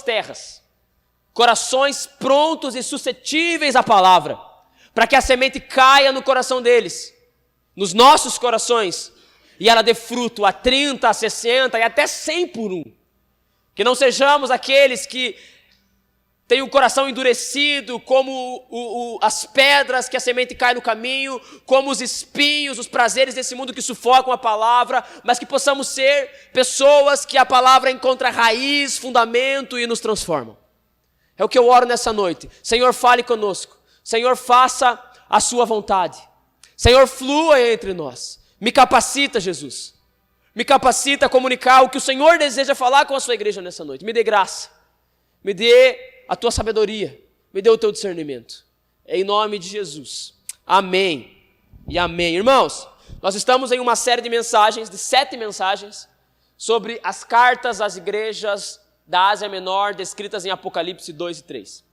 terras, corações prontos e suscetíveis à palavra, para que a semente caia no coração deles, nos nossos corações, e ela dê fruto a 30, a 60 e até 100 por um. Que não sejamos aqueles que têm o coração endurecido, como as pedras que a semente cai no caminho, como os espinhos, os prazeres desse mundo que sufocam a palavra, mas que possamos ser pessoas que a palavra encontra raiz, fundamento e nos transformam. É o que eu oro nessa noite. Senhor, fale conosco. Senhor, faça a sua vontade. Senhor, flua entre nós. Me capacita, Jesus. Me capacita a comunicar o que o Senhor deseja falar com a sua igreja nessa noite. Me dê graça. Me dê a tua sabedoria. Me dê o teu discernimento. Em nome de Jesus. Amém e amém. Irmãos, nós estamos em uma série de mensagens, de 7 mensagens, sobre as cartas às igrejas da Ásia Menor, descritas em Apocalipse 2 e 3.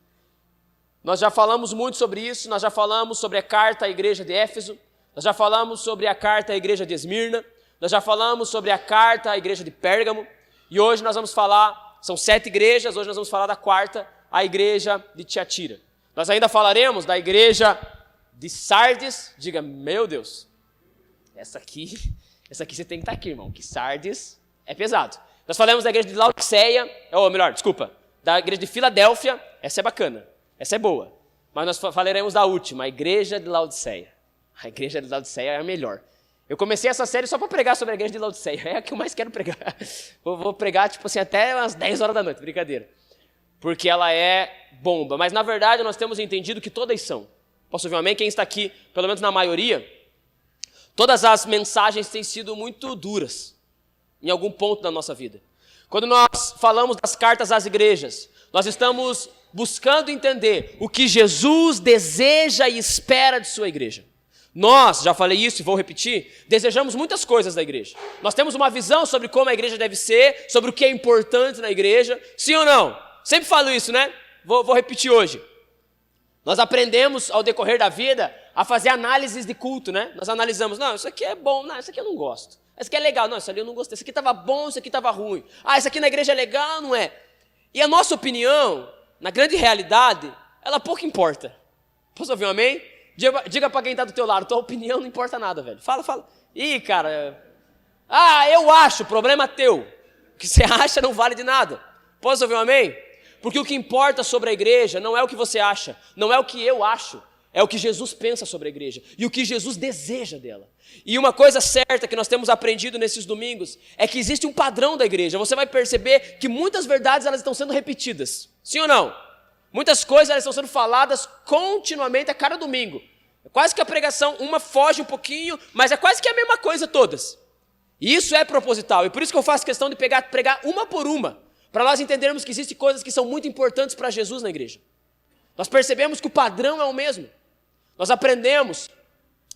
Nós já falamos muito sobre isso, nós já falamos sobre a carta à igreja de Éfeso, nós já falamos sobre a carta à igreja de Esmirna, nós já falamos sobre a carta à igreja de Pérgamo, e hoje nós vamos falar, são 7 igrejas, hoje nós vamos falar da quarta, a igreja de Tiatira. Nós ainda falaremos da igreja de Sardes, diga, meu Deus, essa aqui você tem que estar aqui, irmão, que Sardes é pesado. Nós falamos da igreja de Laodiceia, ou melhor, desculpa, da igreja de Filadélfia, essa é bacana, essa é boa. Mas nós falaremos da última, a igreja de Laodiceia. A igreja de Laodiceia é a melhor. Eu comecei essa série só para pregar sobre a igreja de Laodiceia, é a que eu mais quero pregar. Vou pregar, tipo assim, até umas 10 horas da noite, brincadeira. Porque ela é bomba, mas na verdade nós temos entendido que todas são. Posso ouvir um amém? Quem está aqui, pelo menos na maioria, todas as mensagens têm sido muito duras em algum ponto da nossa vida. Quando nós falamos das cartas às igrejas, nós estamos buscando entender o que Jesus deseja e espera de sua igreja. Nós, já falei isso e vou repetir, desejamos muitas coisas da igreja. Nós temos uma visão sobre como a igreja deve ser, sobre o que é importante na igreja, sim ou não? Sempre falo isso, né? Vou repetir hoje. Nós aprendemos ao decorrer da vida a fazer análises de culto, né? Nós analisamos, não, isso aqui é bom, não, isso aqui eu não gosto. Isso aqui é legal, não, isso ali eu não gostei, isso aqui estava bom, isso aqui estava ruim. Ah, isso aqui na igreja é legal, não é? E a nossa opinião, na grande realidade, ela pouco importa. Posso ouvir um amém? Diga para quem está do teu lado, tua opinião não importa nada, velho. Fala. Ih, cara, eu acho, problema teu. O que você acha não vale de nada. Posso ouvir um amém? Porque o que importa sobre a igreja não é o que você acha, não é o que eu acho, é o que Jesus pensa sobre a igreja e o que Jesus deseja dela. E uma coisa certa que nós temos aprendido nesses domingos é que existe um padrão da igreja. Você vai perceber que muitas verdades elas estão sendo repetidas. Sim ou não? Muitas coisas elas estão sendo faladas continuamente a cada domingo. É quase que a pregação, uma foge um pouquinho, mas é quase que a mesma coisa todas. E isso é proposital. E por isso que eu faço questão de pregar uma por uma, para nós entendermos que existem coisas que são muito importantes para Jesus na igreja. Nós percebemos que o padrão é o mesmo. Nós aprendemos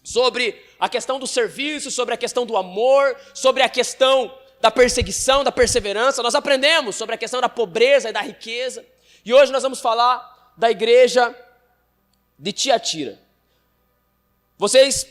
sobre a questão do serviço, sobre a questão do amor, sobre a questão da perseguição, da perseverança. Nós aprendemos sobre a questão da pobreza e da riqueza. E hoje nós vamos falar da igreja de Tiatira. Vocês,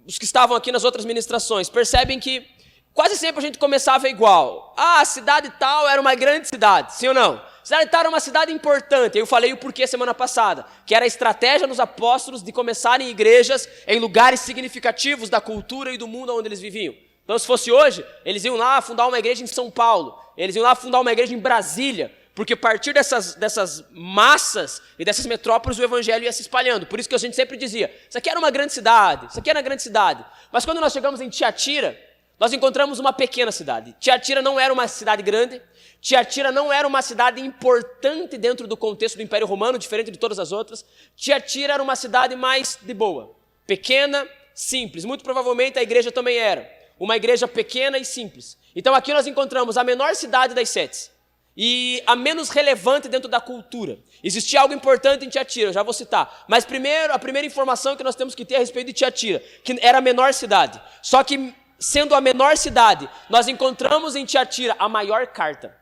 os que estavam aqui nas outras ministrações, percebem que quase sempre a gente começava igual. Ah, a cidade tal era uma grande cidade, sim ou não? A cidade tal era uma cidade importante. Eu falei o porquê semana passada, que era a estratégia dos apóstolos de começarem igrejas em lugares significativos da cultura e do mundo onde eles viviam. Então, se fosse hoje, eles iam lá fundar uma igreja em São Paulo, eles iam lá fundar uma igreja em Brasília, porque a partir dessas massas e dessas metrópoles o evangelho ia se espalhando. Por isso que a gente sempre dizia, isso aqui era uma grande cidade, isso aqui era uma grande cidade. Mas quando nós chegamos em Tiatira, nós encontramos uma pequena cidade. Tiatira não era uma cidade grande, Tiatira não era uma cidade importante dentro do contexto do Império Romano, diferente de todas as outras. Tiatira era uma cidade mais de boa, pequena, simples. Muito provavelmente a igreja também era uma igreja pequena e simples. Então aqui nós encontramos a menor cidade das 7 e a menos relevante dentro da cultura. Existia algo importante em Tiatira, eu já vou citar. Mas primeiro, a primeira informação que nós temos que ter a respeito de Tiatira, que era a menor cidade. Só que, sendo a menor cidade, nós encontramos em Tiatira a maior carta.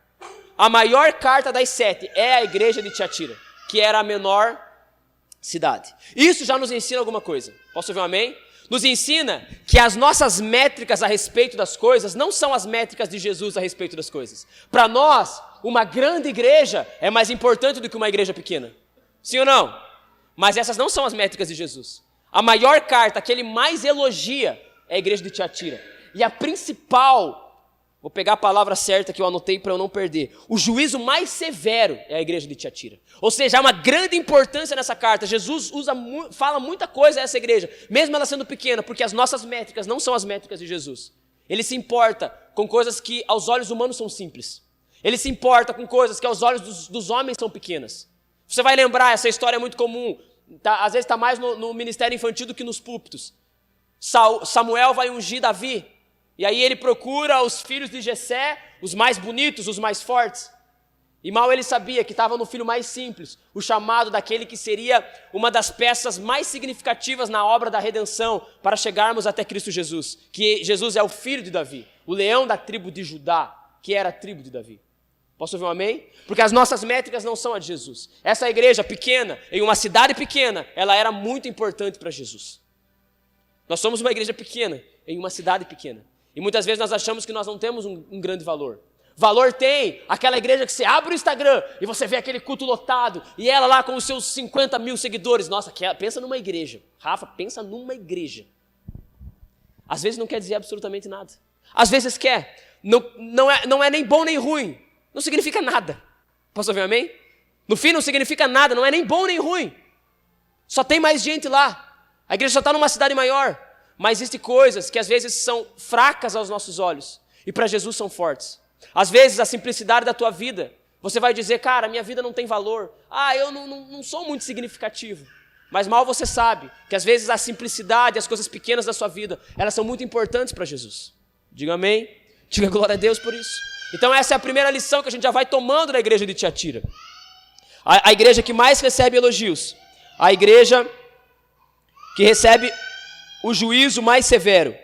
A maior carta das 7 é a igreja de Tiatira, que era a menor cidade. Isso já nos ensina alguma coisa. Posso ouvir um amém? Nos ensina que as nossas métricas a respeito das coisas não são as métricas de Jesus a respeito das coisas. Para nós, uma grande igreja é mais importante do que uma igreja pequena. Sim ou não? Mas essas não são as métricas de Jesus. A maior carta, que ele mais elogia, é a igreja de Tiatira. E a principal, vou pegar a palavra certa que eu anotei para eu não perder, o juízo mais severo é a igreja de Tiatira. Ou seja, há uma grande importância nessa carta. Jesus fala muita coisa a essa igreja, mesmo ela sendo pequena, porque as nossas métricas não são as métricas de Jesus. Ele se importa com coisas que aos olhos humanos são simples. Ele se importa com coisas que aos olhos dos homens são pequenas. Você vai lembrar, essa história é muito comum, às vezes está mais no ministério infantil do que nos púlpitos. Samuel vai ungir Davi, e aí ele procura os filhos de Jessé, os mais bonitos, os mais fortes. E mal ele sabia que estava no filho mais simples, o chamado daquele que seria uma das peças mais significativas na obra da redenção para chegarmos até Cristo Jesus, que Jesus é o filho de Davi, o leão da tribo de Judá, que era a tribo de Davi. Posso ouvir um amém? Porque as nossas métricas não são a de Jesus. Essa igreja pequena, em uma cidade pequena, ela era muito importante para Jesus. Nós somos uma igreja pequena, em uma cidade pequena. E muitas vezes nós achamos que nós não temos um grande valor. Valor tem aquela igreja que você abre o Instagram e você vê aquele culto lotado, e ela lá com os seus 50 mil seguidores. Nossa, pensa numa igreja. Rafa, pensa numa igreja. Às vezes não quer dizer absolutamente nada. Às vezes quer. Não é nem bom nem ruim. Não significa nada. Posso ouvir um amém? No fim não significa nada, não é nem bom nem ruim. Só tem mais gente lá. A igreja só está numa cidade maior. Mas existem coisas que às vezes são fracas aos nossos olhos e para Jesus são fortes. Às vezes a simplicidade da tua vida, você vai dizer, cara, minha vida não tem valor. Eu não sou muito significativo. Mas mal você sabe que às vezes a simplicidade, as coisas pequenas da sua vida, elas são muito importantes para Jesus. Diga amém. Diga glória a Deus por isso. Então essa é a primeira lição que a gente já vai tomando na igreja de Tiatira. A igreja que mais recebe elogios. A igreja que recebe o juízo mais severo.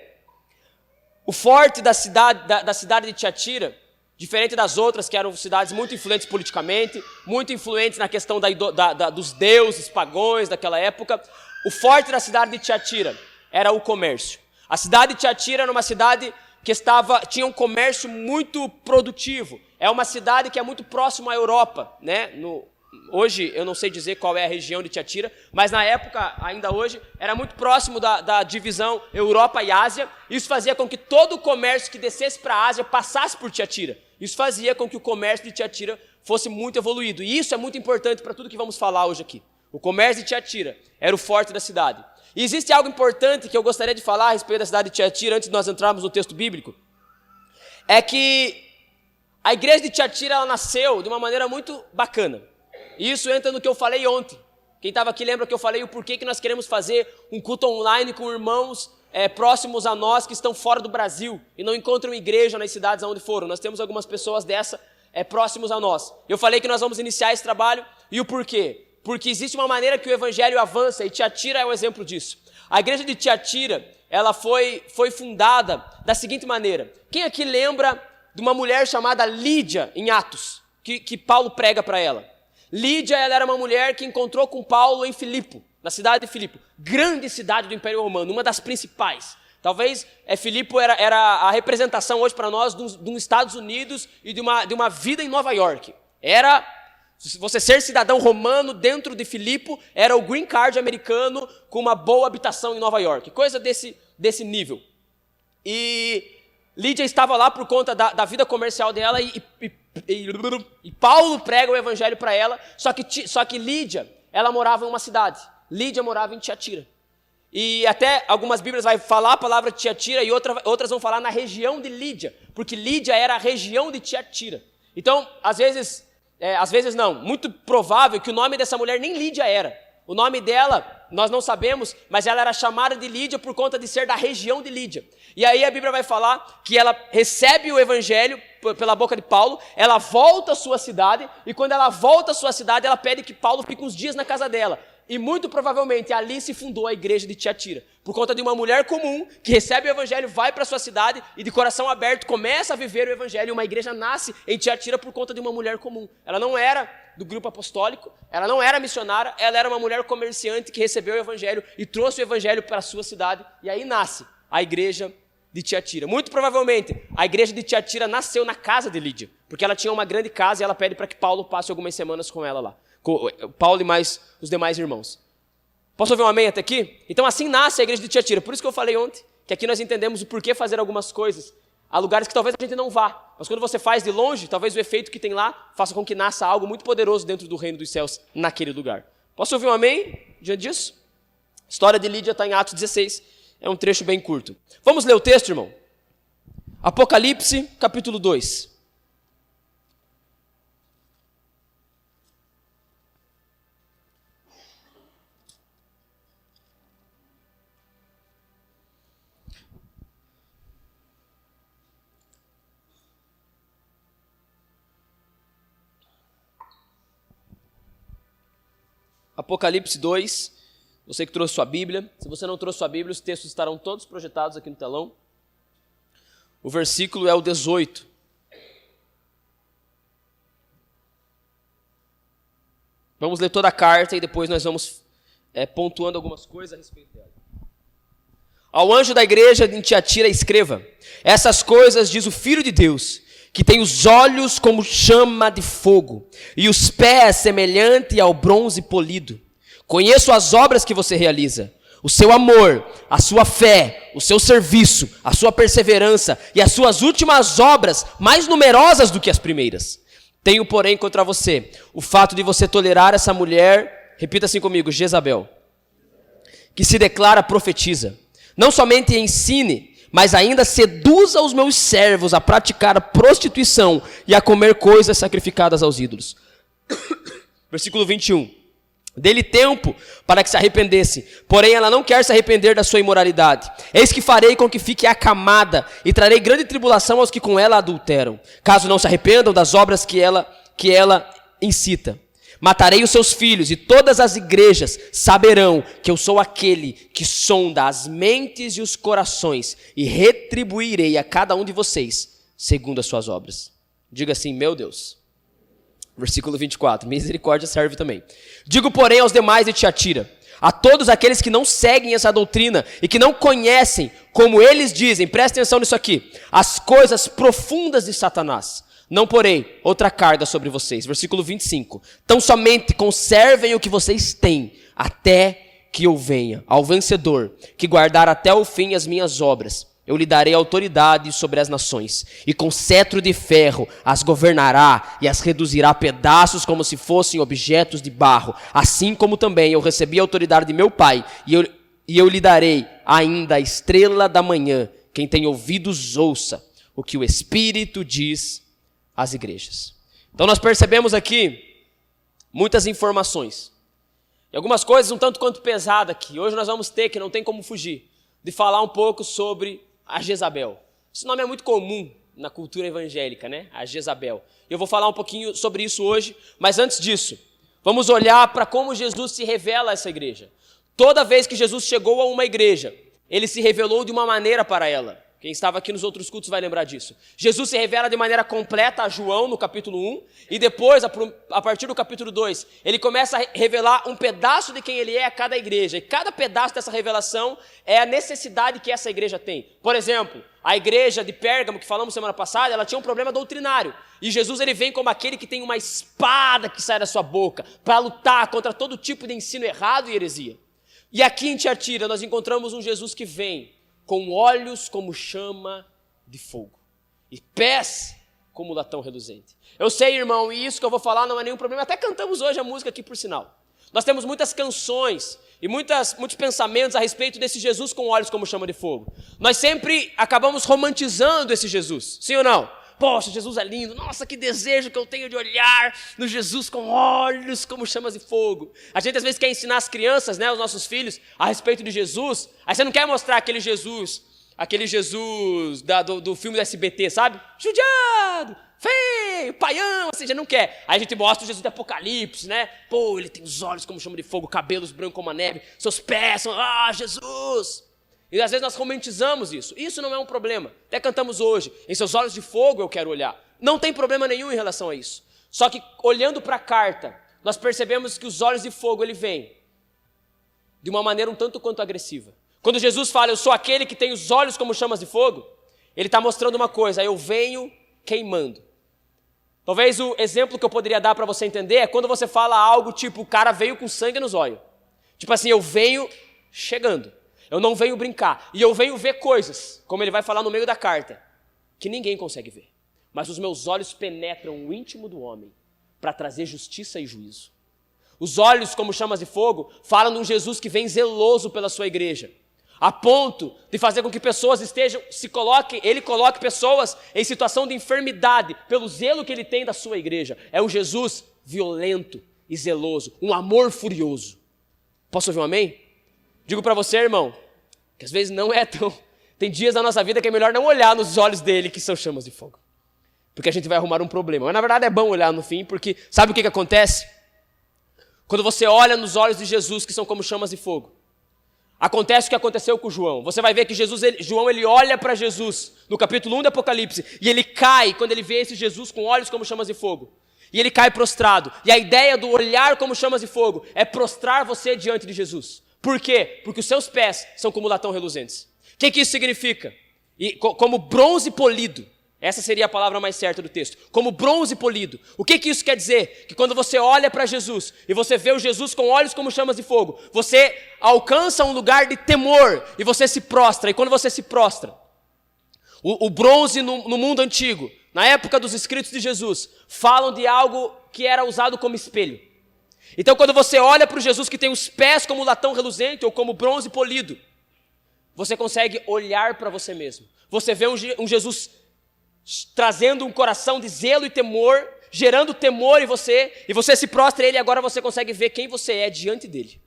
O forte da cidade de Tiatira, diferente das outras, que eram cidades muito influentes politicamente, muito influentes na questão dos deuses pagãos daquela época, o forte da cidade de Tiatira era o comércio. A cidade de Tiatira era uma cidade que tinha um comércio muito produtivo. É uma cidade que é muito próxima à Europa, né? Hoje, eu não sei dizer qual é a região de Tiatira, mas na época, ainda hoje, era muito próximo da divisão Europa e Ásia. Isso fazia com que todo o comércio que descesse para a Ásia passasse por Tiatira. Isso fazia com que o comércio de Tiatira fosse muito evoluído. E isso é muito importante para tudo que vamos falar hoje aqui. O comércio de Tiatira era o forte da cidade. E existe algo importante que eu gostaria de falar a respeito da cidade de Tiatira, antes de nós entrarmos no texto bíblico. É que a igreja de Tiatira, ela nasceu de uma maneira muito bacana. E isso entra no que eu falei ontem. Quem estava aqui lembra que eu falei o porquê que nós queremos fazer um culto online com irmãos próximos a nós que estão fora do Brasil e não encontram igreja nas cidades onde foram. Nós temos algumas pessoas próximos a nós. Eu falei que nós vamos iniciar esse trabalho e o porquê? Porque existe uma maneira que o evangelho avança e Tiatira é um exemplo disso. A igreja de Tiatira, ela foi fundada da seguinte maneira. Quem aqui lembra de uma mulher chamada Lídia em Atos, que Paulo prega para ela? Lídia, ela era uma mulher que encontrou com Paulo em Filipo, na cidade de Filipo, grande cidade do Império Romano, uma das principais. Talvez Filipo era a representação hoje para nós dos Estados Unidos e de uma vida em Nova York. Você ser cidadão romano dentro de Filipo era o green card americano com uma boa habitação em Nova York, coisa desse nível. E Lídia estava lá por conta da vida comercial dela e Paulo prega o evangelho para ela, só que Lídia, ela morava em uma cidade. Lídia morava em Tiatira. E até algumas bíblias vai falar a palavra Tiatira e outras vão falar na região de Lídia, porque Lídia era a região de Tiatira. Então, às vezes não, muito provável que o nome dessa mulher nem Lídia era. O nome dela, nós não sabemos, mas ela era chamada de Lídia por conta de ser da região de Lídia. E aí a Bíblia vai falar que ela recebe o evangelho pela boca de Paulo, ela volta à sua cidade, e quando ela volta à sua cidade, ela pede que Paulo fique uns dias na casa dela. E muito provavelmente ali se fundou a igreja de Tiatira, por conta de uma mulher comum que recebe o evangelho, vai para sua cidade e de coração aberto começa a viver o evangelho. E uma igreja nasce em Tiatira por conta de uma mulher comum. Ela não era do grupo apostólico, ela não era missionária, ela era uma mulher comerciante que recebeu o evangelho e trouxe o evangelho para a sua cidade. E aí nasce a igreja de Tiatira. Muito provavelmente a igreja de Tiatira nasceu na casa de Lídia, porque ela tinha uma grande casa e ela pede para que Paulo passe algumas semanas com ela lá. Com Paulo e mais os demais irmãos. Posso ouvir um amém até aqui? Então assim nasce a igreja de Tiatira. Por isso que eu falei ontem, que aqui nós entendemos o porquê fazer algumas coisas. Há lugares que talvez a gente não vá, mas quando você faz de longe, talvez o efeito que tem lá faça com que nasça algo muito poderoso dentro do reino dos céus, naquele lugar. Posso ouvir um amém diante disso? A história de Lídia está em Atos 16, é um trecho bem curto. Vamos ler o texto, irmão? Apocalipse, capítulo 2. Apocalipse 2, você que trouxe sua Bíblia. Se você não trouxe sua Bíblia, os textos estarão todos projetados aqui no telão. O versículo é o 18. Vamos ler toda a carta e depois nós vamos pontuando algumas coisas a respeito dela. Ao anjo da igreja em Tiatira escreva: essas coisas diz o Filho de Deus, que tem os olhos como chama de fogo, e os pés semelhante ao bronze polido. Conheço as obras que você realiza, o seu amor, a sua fé, o seu serviço, a sua perseverança e as suas últimas obras mais numerosas do que as primeiras. Tenho, porém, contra você o fato de você tolerar essa mulher, repita assim comigo, Jezabel, que se declara profetiza. Não somente ensine, mas ainda seduza os meus servos a praticar a prostituição e a comer coisas sacrificadas aos ídolos. Versículo 21. Dê-lhe tempo para que se arrependesse, porém ela não quer se arrepender da sua imoralidade. Eis que farei com que fique acamada e trarei grande tribulação aos que com ela adulteram, caso não se arrependam das obras que ela incita. Matarei os seus filhos e todas as igrejas saberão que eu sou aquele que sonda as mentes e os corações e retribuirei a cada um de vocês segundo as suas obras. Diga assim, meu Deus. Versículo 24, misericórdia serve também. Digo, porém, aos demais de Tiatira, a todos aqueles que não seguem essa doutrina e que não conhecem, como eles dizem, preste atenção nisso aqui, as coisas profundas de Satanás. Não porei outra carga sobre vocês. Versículo 25. Tão somente conservem o que vocês têm, até que eu venha. Ao vencedor, que guardar até o fim as minhas obras, eu lhe darei autoridade sobre as nações, e com cetro de ferro as governará e as reduzirá a pedaços como se fossem objetos de barro. Assim como também eu recebi a autoridade de meu Pai, e eu lhe darei ainda a estrela da manhã. Quem tem ouvidos, ouça o que o Espírito diz às igrejas. Então nós percebemos aqui muitas informações. E algumas coisas um tanto quanto pesadas aqui. Hoje nós vamos ter, que não tem como fugir, de falar um pouco sobre a Jezabel. Esse nome é muito comum na cultura evangélica, né? A Jezabel. Eu vou falar um pouquinho sobre isso hoje, mas antes disso, vamos olhar para como Jesus se revela a essa igreja. Toda vez que Jesus chegou a uma igreja, ele se revelou de uma maneira para ela. Quem estava aqui nos outros cultos vai lembrar disso. Jesus se revela de maneira completa a João no capítulo 1, e depois, a partir do capítulo 2, ele começa a revelar um pedaço de quem ele é a cada igreja. E cada pedaço dessa revelação é a necessidade que essa igreja tem. Por exemplo, a igreja de Pérgamo, que falamos semana passada, ela tinha um problema doutrinário. E Jesus ele vem como aquele que tem uma espada que sai da sua boca para lutar contra todo tipo de ensino errado e heresia. E aqui em Tiatira nós encontramos um Jesus que vem com olhos como chama de fogo e pés como latão reluzente. Eu sei, irmão, e isso que eu vou falar não é nenhum problema. Até cantamos hoje a música aqui, por sinal. Nós temos muitas canções e muitos pensamentos a respeito desse Jesus com olhos como chama de fogo. Nós sempre acabamos romantizando esse Jesus, sim ou não? Poxa, Jesus é lindo, nossa, que desejo que eu tenho de olhar no Jesus com olhos como chamas de fogo. A gente às vezes quer ensinar as crianças, né, os nossos filhos, a respeito de Jesus, aí você não quer mostrar aquele Jesus do filme do SBT, sabe? Judiado, feio, paião, assim, já não quer. Aí a gente mostra o Jesus do Apocalipse, né? Pô, ele tem os olhos como chama de fogo, cabelos brancos como a neve, seus pés são, Jesus! E às vezes nós romantizamos isso. Isso não é um problema. Até cantamos hoje, em seus olhos de fogo eu quero olhar. Não tem problema nenhum em relação a isso. Só que olhando para a carta, nós percebemos que os olhos de fogo ele vem de uma maneira um tanto quanto agressiva. Quando Jesus fala, eu sou aquele que tem os olhos como chamas de fogo, ele está mostrando uma coisa, eu venho queimando. Talvez o exemplo que eu poderia dar para você entender é quando você fala algo tipo, o cara veio com sangue nos olhos. Tipo assim, eu venho chegando, eu não venho brincar, e eu venho ver coisas, como ele vai falar no meio da carta, que ninguém consegue ver. Mas os meus olhos penetram o íntimo do homem para trazer justiça e juízo. Os olhos, como chamas de fogo, falam de um Jesus que vem zeloso pela sua igreja, a ponto de fazer com que pessoas ele coloque pessoas em situação de enfermidade, pelo zelo que ele tem da sua igreja. É um Jesus violento e zeloso, um amor furioso. Posso ouvir um amém? Digo para você, irmão, que às vezes não é tão... Tem dias da nossa vida que é melhor não olhar nos olhos dele, que são chamas de fogo. Porque a gente vai arrumar um problema. Mas na verdade é bom olhar no fim, porque sabe o que acontece? Quando você olha nos olhos de Jesus, que são como chamas de fogo, acontece o que aconteceu com João. Você vai ver que João ele olha para Jesus, no capítulo 1 do Apocalipse, e ele cai quando ele vê esse Jesus com olhos como chamas de fogo. E ele cai prostrado. E a ideia do olhar como chamas de fogo é prostrar você diante de Jesus. Por quê? Porque os seus pés são como latão reluzentes. O que isso significa? Como bronze polido. Essa seria a palavra mais certa do texto. Como bronze polido. O que isso quer dizer? Que quando você olha para Jesus e você vê o Jesus com olhos como chamas de fogo, você alcança um lugar de temor e você se prostra. E quando você se prostra, o bronze no mundo antigo, na época dos escritos de Jesus, falam de algo que era usado como espelho. Então quando você olha para o Jesus que tem os pés como latão reluzente ou como bronze polido, você consegue olhar para você mesmo. Você vê um Jesus trazendo um coração de zelo e temor, gerando temor em você, e você se prostra a ele, e agora você consegue ver quem você é diante dele.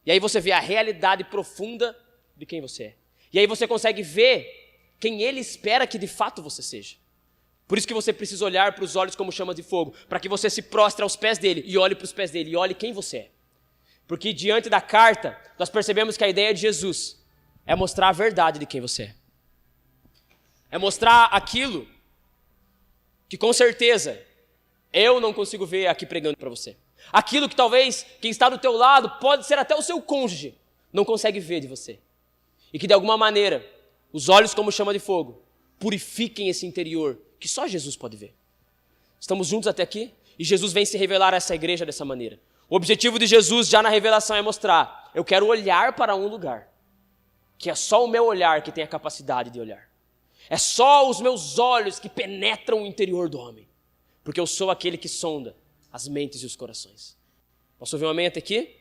E aí você vê a realidade profunda de quem você é. E aí você consegue ver quem ele espera que de fato você seja. Por isso que você precisa olhar para os olhos como chamas de fogo, para que você se prostre aos pés dele, e olhe para os pés dele, e olhe quem você é. Porque diante da carta, nós percebemos que a ideia de Jesus é mostrar a verdade de quem você é. É mostrar aquilo que com certeza eu não consigo ver aqui pregando para você. Aquilo que talvez quem está do teu lado, pode ser até o seu cônjuge, não consegue ver de você. E que de alguma maneira, os olhos como chama de fogo, purifiquem esse interior que só Jesus pode ver. Estamos juntos até aqui? E Jesus vem se revelar a essa igreja dessa maneira. O objetivo de Jesus já na revelação é mostrar, eu quero olhar para um lugar, que é só o meu olhar que tem a capacidade de olhar. É só os meus olhos que penetram o interior do homem. Porque eu sou aquele que sonda as mentes e os corações. Posso ouvir um amém até aqui?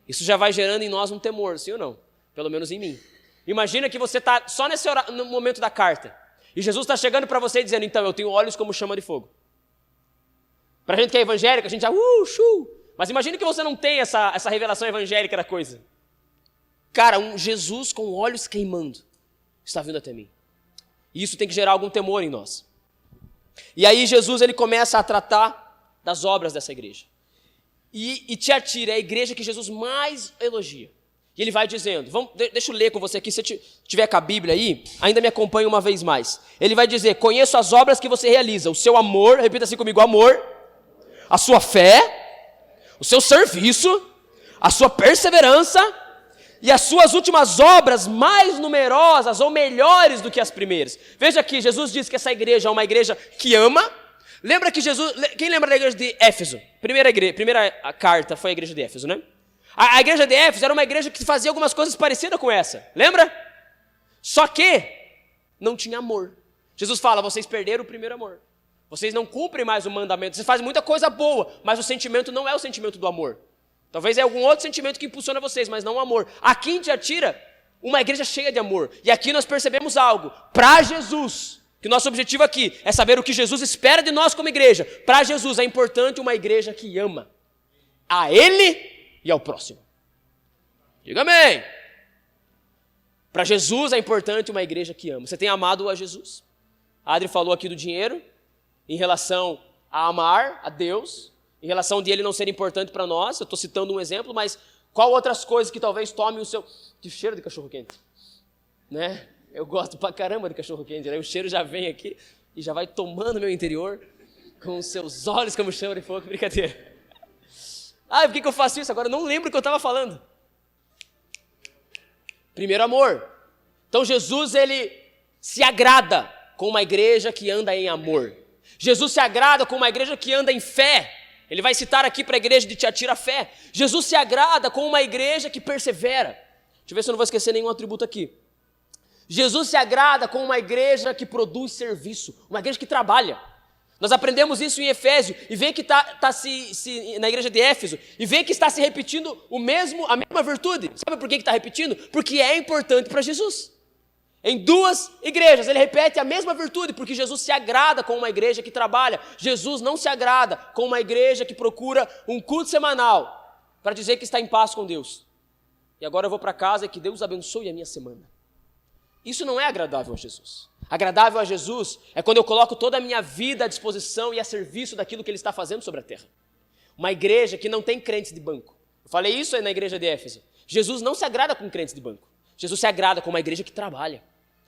Isso já vai gerando em nós um temor, sim ou não? Pelo menos em mim. Imagina que você está só no momento da carta. E Jesus está chegando para você e dizendo, então, eu tenho olhos como chama de fogo. Para a gente que é evangélica, a gente já, Mas imagina que você não tem essa revelação evangélica da coisa. Cara, um Jesus com olhos queimando está vindo até mim. E isso tem que gerar algum temor em nós. E aí Jesus ele começa a tratar das obras dessa igreja. E Tiatira é a igreja que Jesus mais elogia. E ele vai dizendo, deixa eu ler com você aqui, se tiver com a Bíblia aí, ainda me acompanhe uma vez mais. Ele vai dizer, conheço as obras que você realiza, o seu amor, repita assim comigo, amor, a sua fé, o seu serviço, a sua perseverança, e as suas últimas obras mais numerosas ou melhores do que as primeiras. Veja aqui, Jesus diz que essa igreja é uma igreja que ama. Lembra que Jesus... Quem lembra da igreja de Éfeso? Primeira carta foi a igreja de Éfeso, né? A igreja de Éfeso era uma igreja que fazia algumas coisas parecidas com essa. Lembra? Só que não tinha amor. Jesus fala, vocês perderam o primeiro amor. Vocês não cumprem mais o mandamento. Vocês fazem muita coisa boa, mas o sentimento não é o sentimento do amor. Talvez é algum outro sentimento que impulsiona vocês, mas não o amor. Aqui em Tiatira, uma igreja cheia de amor. E aqui nós percebemos algo. Para Jesus, que nosso objetivo aqui é saber o que Jesus espera de nós como igreja. Para Jesus é importante uma igreja que ama a Ele e ao próximo. Diga amém. Para Jesus é importante uma igreja que ama. Você tem amado a Jesus? A Adri falou aqui do dinheiro, em relação a amar a Deus, em relação de ele não ser importante para nós. Eu estou citando um exemplo, mas qual outras coisas que talvez tomem o seu... Que cheiro de cachorro-quente, né? Eu gosto pra caramba de cachorro-quente, né? O cheiro já vem aqui e já vai tomando meu interior com os seus olhos como chama de fogo. Brincadeira. Por que eu faço isso? Agora eu não lembro o que eu estava falando. Primeiro amor. Então Jesus, ele se agrada com uma igreja que anda em amor. Jesus se agrada com uma igreja que anda em fé. Ele vai citar aqui para a igreja de Tiatira a fé. Jesus se agrada com uma igreja que persevera. Deixa eu ver se eu não vou esquecer nenhum atributo aqui. Jesus se agrada com uma igreja que produz serviço, uma igreja que trabalha. Nós aprendemos isso em Efésio, e vê que na igreja de Éfeso, e vê que está se repetindo a mesma virtude. Sabe por que está repetindo? Porque é importante para Jesus. Em duas igrejas, ele repete a mesma virtude, porque Jesus se agrada com uma igreja que trabalha. Jesus não se agrada com uma igreja que procura um culto semanal, para dizer que está em paz com Deus. E agora eu vou para casa e que Deus abençoe a minha semana. Isso não é agradável a Jesus. Agradável a Jesus é quando eu coloco toda a minha vida à disposição e a serviço daquilo que Ele está fazendo sobre a terra. Uma igreja que não tem crentes de banco. Eu falei isso aí na igreja de Éfeso. Jesus não se agrada com crentes de banco. Jesus se agrada com uma igreja que trabalha.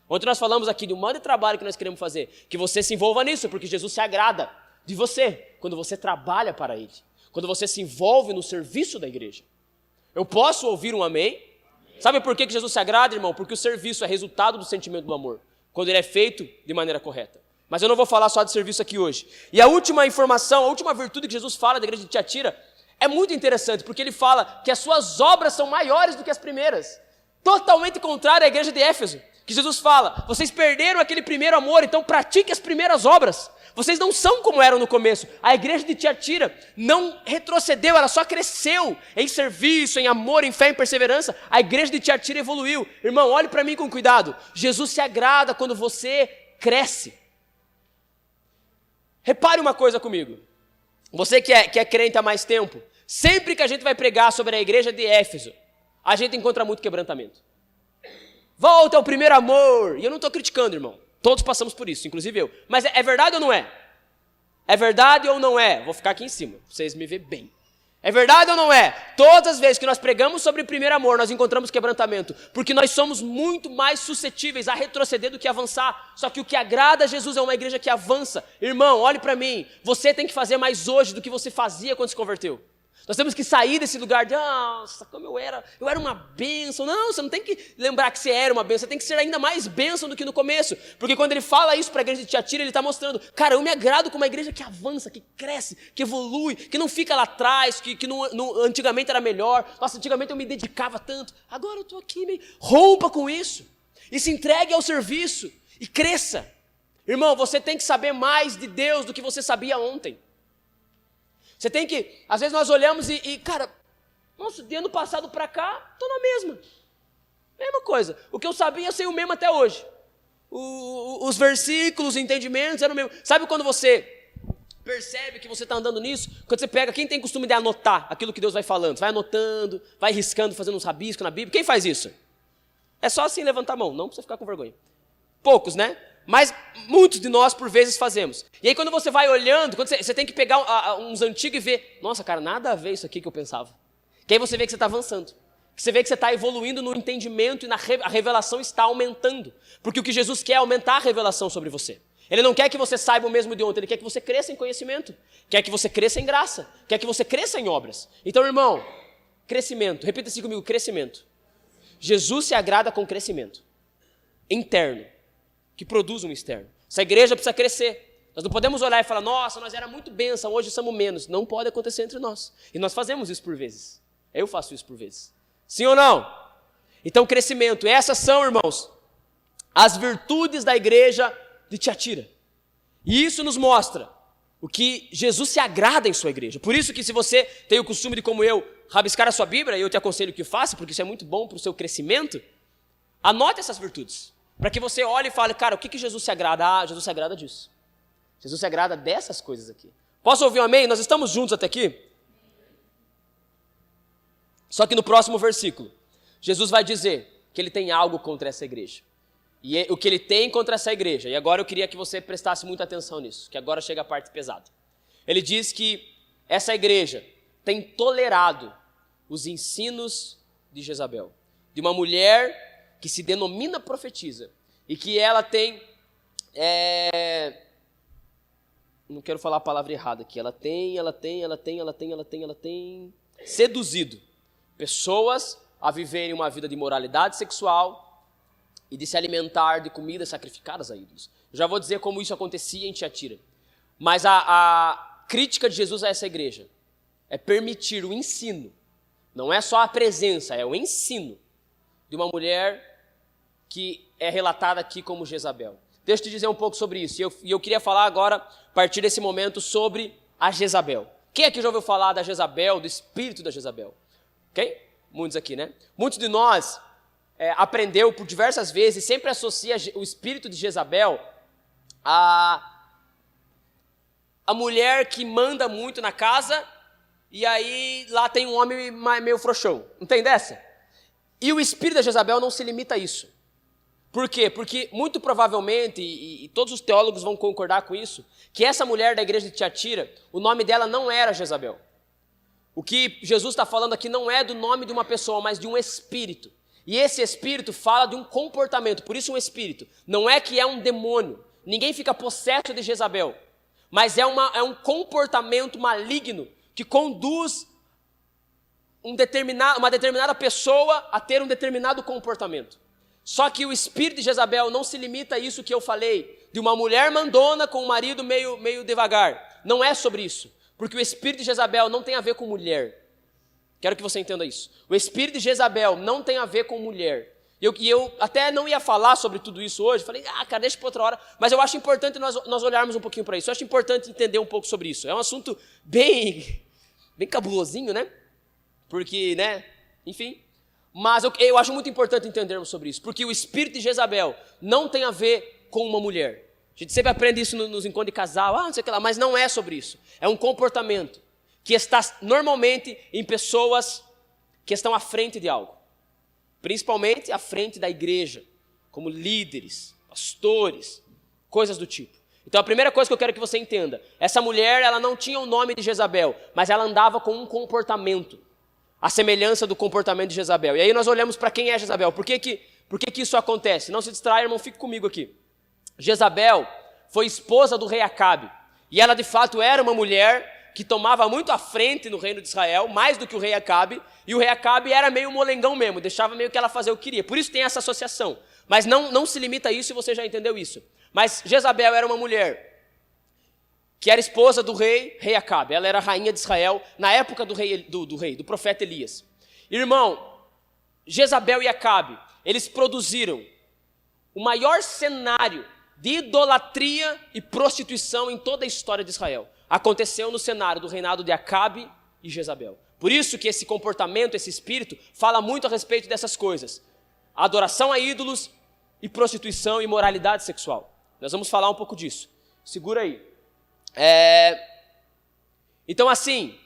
Ontem nós falamos aqui de um monte de trabalho que nós queremos fazer. Que você se envolva nisso, porque Jesus se agrada de você quando você trabalha para Ele. Quando você se envolve no serviço da igreja. Eu posso ouvir um amém? Sabe por que Jesus se agrada, irmão? Porque o serviço é resultado do sentimento do amor, quando ele é feito de maneira correta. Mas eu não vou falar só de serviço aqui hoje. E a última informação, a última virtude que Jesus fala da igreja de Tiatira é muito interessante, porque ele fala que as suas obras são maiores do que as primeiras. Totalmente contrário à igreja de Éfeso, que Jesus fala, vocês perderam aquele primeiro amor, então pratique as primeiras obras. Vocês não são como eram no começo. A igreja de Tiatira não retrocedeu, ela só cresceu em serviço, em amor, em fé, em perseverança. A igreja de Tiatira evoluiu. Irmão, olhe para mim com cuidado. Jesus se agrada quando você cresce. Repare uma coisa comigo. Você que é crente há mais tempo, sempre que a gente vai pregar sobre a igreja de Éfeso, a gente encontra muito quebrantamento. Volta ao primeiro amor. E eu não estou criticando, irmão. Todos passamos por isso, inclusive eu. Mas é verdade ou não é? É verdade ou não é? Vou ficar aqui em cima, pra vocês me verem bem. É verdade ou não é? Todas as vezes que nós pregamos sobre o primeiro amor, nós encontramos quebrantamento. Porque nós somos muito mais suscetíveis a retroceder do que avançar. Só que o que agrada a Jesus é uma igreja que avança. Irmão, olhe para mim. Você tem que fazer mais hoje do que você fazia quando se converteu. Nós temos que sair desse lugar de, nossa, como eu era uma bênção. Não, você não tem que lembrar que você era uma bênção, você tem que ser ainda mais bênção do que no começo. Porque quando ele fala isso para a igreja de Tiatira, ele está mostrando, cara, eu me agrado com uma igreja que avança, que cresce, que evolui, que não fica lá atrás, que antigamente era melhor. Nossa, antigamente eu me dedicava tanto, agora eu estou aqui meio... Rompa com isso e se entregue ao serviço e cresça. Irmão, você tem que saber mais de Deus do que você sabia ontem. Você tem que, às vezes nós olhamos cara, nossa, de ano passado para cá, estou na mesma coisa. O que eu sabia, eu sei o mesmo até hoje. Os versículos, os entendimentos eram o mesmo. Sabe quando você percebe que você está andando nisso? Quando você pega, quem tem costume de anotar aquilo que Deus vai falando? Vai anotando, vai riscando, fazendo uns rabiscos na Bíblia. Quem faz isso? É só assim levantar a mão, não precisa ficar com vergonha. Poucos, né? Mas muitos de nós, por vezes, fazemos. E aí, quando você vai olhando, quando você tem que pegar uns antigos e ver, nossa, cara, nada a ver isso aqui que eu pensava. Que aí você vê que você está avançando. Que você vê que você está evoluindo no entendimento e a revelação está aumentando. Porque o que Jesus quer é aumentar a revelação sobre você. Ele não quer que você saiba o mesmo de ontem, ele quer que você cresça em conhecimento. Quer que você cresça em graça. Quer que você cresça em obras. Então, irmão, crescimento. Repita assim comigo, crescimento. Jesus se agrada com crescimento interno, que produz um externo. Essa igreja precisa crescer. Nós não podemos olhar e falar, nossa, nós era muito bênção, hoje somos menos. Não pode acontecer entre nós. E nós fazemos isso por vezes. Eu faço isso por vezes. Sim ou não? Então, crescimento. Essas são, irmãos, as virtudes da igreja de Tiatira. E isso nos mostra o que Jesus se agrada em sua igreja. Por isso que se você tem o costume de, como eu, rabiscar a sua Bíblia, e eu te aconselho que faça, porque isso é muito bom para o seu crescimento, anote essas virtudes. Para que você olhe e fale, cara, o que Jesus se agrada? Ah, Jesus se agrada disso. Jesus se agrada dessas coisas aqui. Posso ouvir um amém? Nós estamos juntos até aqui? Só que no próximo versículo, Jesus vai dizer que ele tem algo contra essa igreja. E o que ele tem contra essa igreja, e agora eu queria que você prestasse muita atenção nisso, que agora chega a parte pesada. Ele diz que essa igreja tem tolerado os ensinos de Jezabel, de uma mulher que se denomina profetisa, e que ela tem, não quero falar a palavra errada aqui, ela tem seduzido pessoas a viverem uma vida de imoralidade sexual e de se alimentar de comidas sacrificadas a ídolos. Eu já vou dizer como isso acontecia em Tiatira. Mas a crítica de Jesus a essa igreja é permitir o ensino, não é só a presença, é o ensino de uma mulher que é relatada aqui como Jezabel. Deixa eu te dizer um pouco sobre isso, e eu queria falar agora, a partir desse momento, sobre a Jezabel. Quem aqui já ouviu falar da Jezabel, do espírito da Jezabel? Ok? Muitos aqui, né? Muitos de nós aprendeu por diversas vezes, sempre associa o espírito de Jezabel a mulher que manda muito na casa, e aí lá tem um homem meio frouxão. Não tem dessa? E o espírito da Jezabel não se limita a isso. Por quê? Porque muito provavelmente, e todos os teólogos vão concordar com isso, que essa mulher da igreja de Tiatira, o nome dela não era Jezabel. O que Jesus está falando aqui não é do nome de uma pessoa, mas de um espírito. E esse espírito fala de um comportamento, por isso um espírito. Não é que é um demônio, ninguém fica possesso de Jezabel, mas é um comportamento maligno que conduz uma determinada pessoa a ter um determinado comportamento. Só que o espírito de Jezabel não se limita a isso que eu falei, de uma mulher mandona com um marido meio devagar. Não é sobre isso, porque o espírito de Jezabel não tem a ver com mulher. Quero que você entenda isso. O espírito de Jezabel não tem a ver com mulher. E eu até não ia falar sobre tudo isso hoje, falei, cara, deixa para outra hora, mas eu acho importante nós olharmos um pouquinho para isso, eu acho importante entender um pouco sobre isso. É um assunto bem cabulosinho, né? Porque, né, enfim... Mas eu acho muito importante entendermos sobre isso, porque o espírito de Jezabel não tem a ver com uma mulher. A gente sempre aprende isso nos encontros de casal, não sei o que lá, mas não é sobre isso. É um comportamento que está normalmente em pessoas que estão à frente de algo. Principalmente à frente da igreja, como líderes, pastores, coisas do tipo. Então a primeira coisa que eu quero que você entenda, essa mulher ela não tinha o nome de Jezabel, mas ela andava com um comportamento. A semelhança do comportamento de Jezabel. E aí nós olhamos para quem é Jezabel. Por que isso acontece? Não se distraia, irmão, fique comigo aqui. Jezabel foi esposa do rei Acabe. E ela de fato era uma mulher que tomava muito à frente no reino de Israel, mais do que o rei Acabe. E o rei Acabe era meio molengão mesmo, deixava meio que ela fazer o que queria. Por isso tem essa associação. Mas não se limita a isso e você já entendeu isso. Mas Jezabel era uma mulher que era esposa do rei Acabe. Ela era rainha de Israel na época do profeta Elias. Irmão, Jezabel e Acabe, eles produziram o maior cenário de idolatria e prostituição em toda a história de Israel. Aconteceu no cenário do reinado de Acabe e Jezabel. Por isso que esse comportamento, esse espírito, fala muito a respeito dessas coisas. Adoração a ídolos e prostituição e imoralidade sexual. Nós vamos falar um pouco disso. Segura aí. Então assim,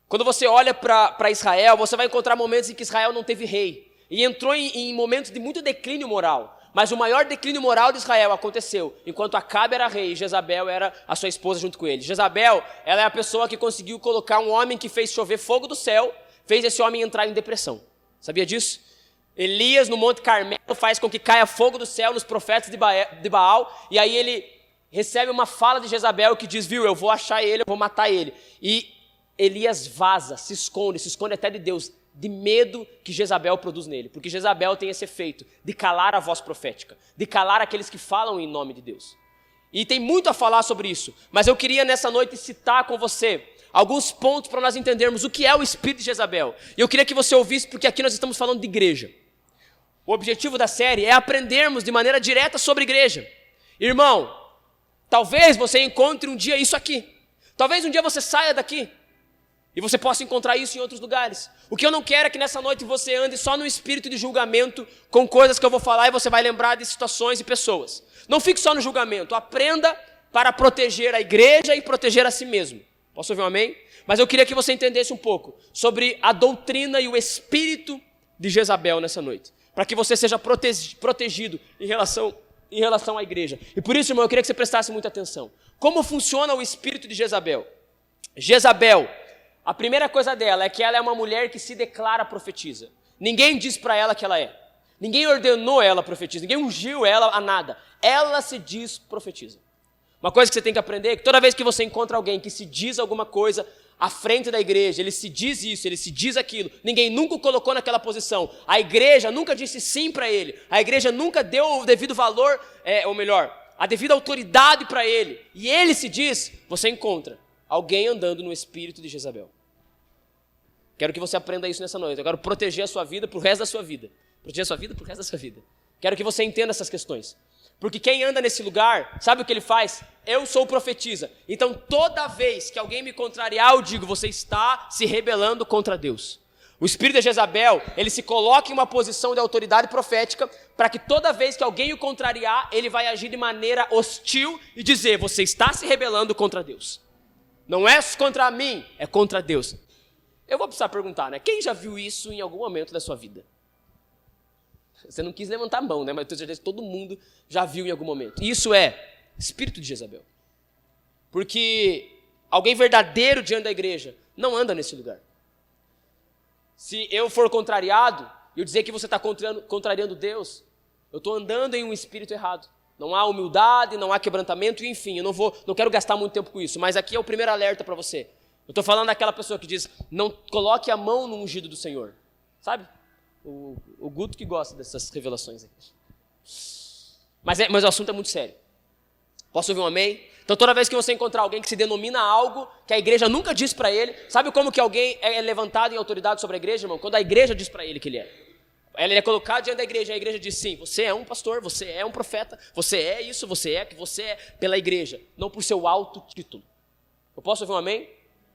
quando você olha para Israel, você vai encontrar momentos em que Israel não teve rei, e entrou em momentos de muito declínio moral, mas o maior declínio moral de Israel aconteceu enquanto Acabe era rei e Jezabel era a sua esposa junto com ele. Jezabel, ela é a pessoa que conseguiu colocar um homem que fez chover fogo do céu, fez esse homem entrar em depressão. Sabia disso? Elias no Monte Carmelo faz com que caia fogo do céu nos profetas de Baal, e aí ele recebe uma fala de Jezabel que diz, viu, eu vou achar ele, eu vou matar ele. E Elias vaza, se esconde até de Deus, de medo que Jezabel produz nele. Porque Jezabel tem esse efeito de calar a voz profética, de calar aqueles que falam em nome de Deus. E tem muito a falar sobre isso, mas eu queria nessa noite citar com você alguns pontos para nós entendermos o que é o espírito de Jezabel. E eu queria que você ouvisse, porque aqui nós estamos falando de igreja. O objetivo da série é aprendermos de maneira direta sobre igreja. Irmão, talvez você encontre um dia isso aqui. Talvez um dia você saia daqui e você possa encontrar isso em outros lugares. O que eu não quero é que nessa noite você ande só no espírito de julgamento com coisas que eu vou falar e você vai lembrar de situações e pessoas. Não fique só no julgamento. Aprenda para proteger a igreja e proteger a si mesmo. Posso ouvir um amém? Mas eu queria que você entendesse um pouco sobre a doutrina e o espírito de Jezabel nessa noite. Para que você seja protegido em relação à igreja. E por isso, irmão, eu queria que você prestasse muita atenção. Como funciona o espírito de Jezabel? Jezabel, a primeira coisa dela é que ela é uma mulher que se declara profetisa. Ninguém diz para ela que ela é. Ninguém ordenou ela a profetisa. Ninguém ungiu ela a nada. Ela se diz profetiza. Uma coisa que você tem que aprender é que toda vez que você encontra alguém que se diz alguma coisa à frente da igreja, ele se diz isso, ele se diz aquilo, ninguém nunca o colocou naquela posição, a igreja nunca disse sim para ele, a igreja nunca deu o devido valor, ou melhor, a devida autoridade para ele, e ele se diz, você encontra alguém andando no espírito de Jezabel. Quero que você aprenda isso nessa noite. Eu quero proteger a sua vida para o resto da sua vida. Proteger a sua vida para o resto da sua vida. Quero que você entenda essas questões. Porque quem anda nesse lugar, sabe o que ele faz? Eu sou profetisa. Então toda vez que alguém me contrariar, eu digo, você está se rebelando contra Deus. O espírito de Jezabel, ele se coloca em uma posição de autoridade profética para que toda vez que alguém o contrariar, ele vai agir de maneira hostil e dizer, você está se rebelando contra Deus. Não é contra mim, é contra Deus. Eu vou precisar perguntar, né? Quem já viu isso em algum momento da sua vida? Você não quis levantar a mão, né? Mas eu tenho certeza que todo mundo já viu em algum momento. Isso é espírito de Jezabel. Porque alguém verdadeiro diante da igreja não anda nesse lugar. Se eu for contrariado, e eu dizer que você está contrariando Deus, eu estou andando em um espírito errado. Não há humildade, não há quebrantamento, e enfim, eu não quero gastar muito tempo com isso, mas aqui é o primeiro alerta para você. Eu estou falando daquela pessoa que diz, não coloque a mão no ungido do Senhor. Sabe? O Guto que gosta dessas revelações aqui. Mas o assunto é muito sério. Posso ouvir um amém? Então toda vez que você encontrar alguém que se denomina algo que a igreja nunca disse para ele, sabe como que alguém é levantado em autoridade sobre a igreja, irmão? Quando a igreja diz para ele que ele é. Ele é colocado diante da igreja, e a igreja diz sim, você é um pastor, você é um profeta, você é isso, você é pela igreja, não por seu alto título. Eu posso ouvir um amém?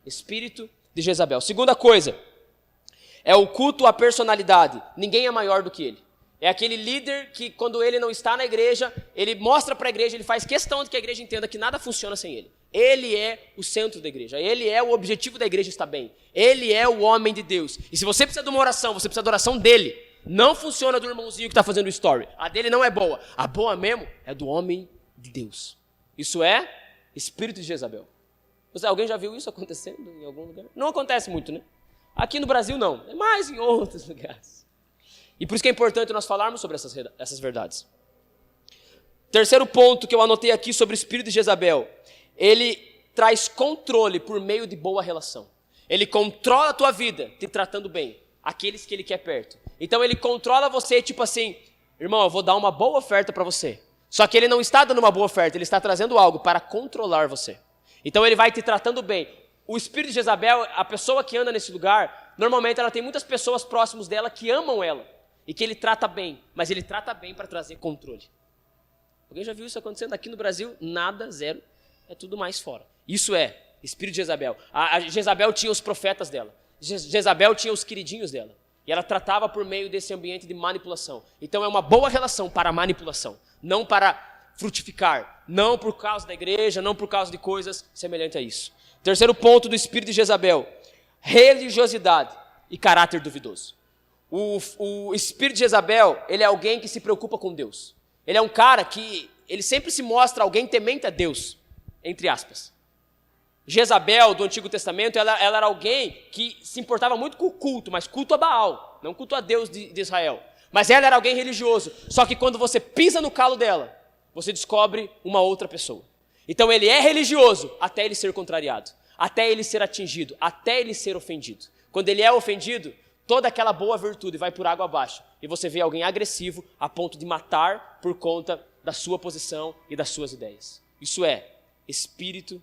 Espírito de Jezabel. Segunda coisa, é o culto à personalidade. Ninguém é maior do que ele. É aquele líder que quando ele não está na igreja, ele mostra para a igreja, ele faz questão de que a igreja entenda que nada funciona sem ele. Ele é o centro da igreja, ele é o objetivo da igreja estar bem. Ele é o homem de Deus. E se você precisa de uma oração, você precisa da oração dele. Não funciona do irmãozinho que está fazendo o story. A dele não é boa. A boa mesmo é do homem de Deus. Isso é espírito de Jezabel. Alguém já viu isso acontecendo em algum lugar? Não acontece muito, né? Aqui no Brasil não, é mais em outros lugares. E por isso que é importante nós falarmos sobre essas verdades. Terceiro ponto que eu anotei aqui sobre o espírito de Jezabel. Ele traz controle por meio de boa relação. Ele controla a tua vida, te tratando bem. Aqueles que ele quer perto. Então ele controla você tipo assim, irmão, eu vou dar uma boa oferta para você. Só que ele não está dando uma boa oferta, ele está trazendo algo para controlar você. Então ele vai te tratando bem. O espírito de Jezabel, a pessoa que anda nesse lugar, normalmente ela tem muitas pessoas próximas dela que amam ela. E que ele trata bem, mas ele trata bem para trazer controle. Alguém já viu isso acontecendo? Aqui no Brasil, nada, zero, é tudo mais fora. Isso é espírito de Jezabel. A Jezabel tinha os profetas dela. Jezabel tinha os queridinhos dela. E ela tratava por meio desse ambiente de manipulação. Então é uma boa relação para a manipulação, não para frutificar, não por causa da igreja, não por causa de coisas semelhantes a isso. Terceiro ponto do espírito de Jezabel, religiosidade e caráter duvidoso. O espírito de Jezabel, ele é alguém que se preocupa com Deus. Ele é um cara que, ele sempre se mostra alguém temente a Deus, entre aspas. Jezabel, do Antigo Testamento, ela era alguém que se importava muito com o culto, mas culto a Baal, não culto a Deus de Israel. Mas ela era alguém religioso, só que quando você pisa no calo dela, você descobre uma outra pessoa. Então ele é religioso até ele ser contrariado, até ele ser atingido, até ele ser ofendido. Quando ele é ofendido, toda aquela boa virtude vai por água abaixo. E você vê alguém agressivo a ponto de matar por conta da sua posição e das suas ideias. Isso é espírito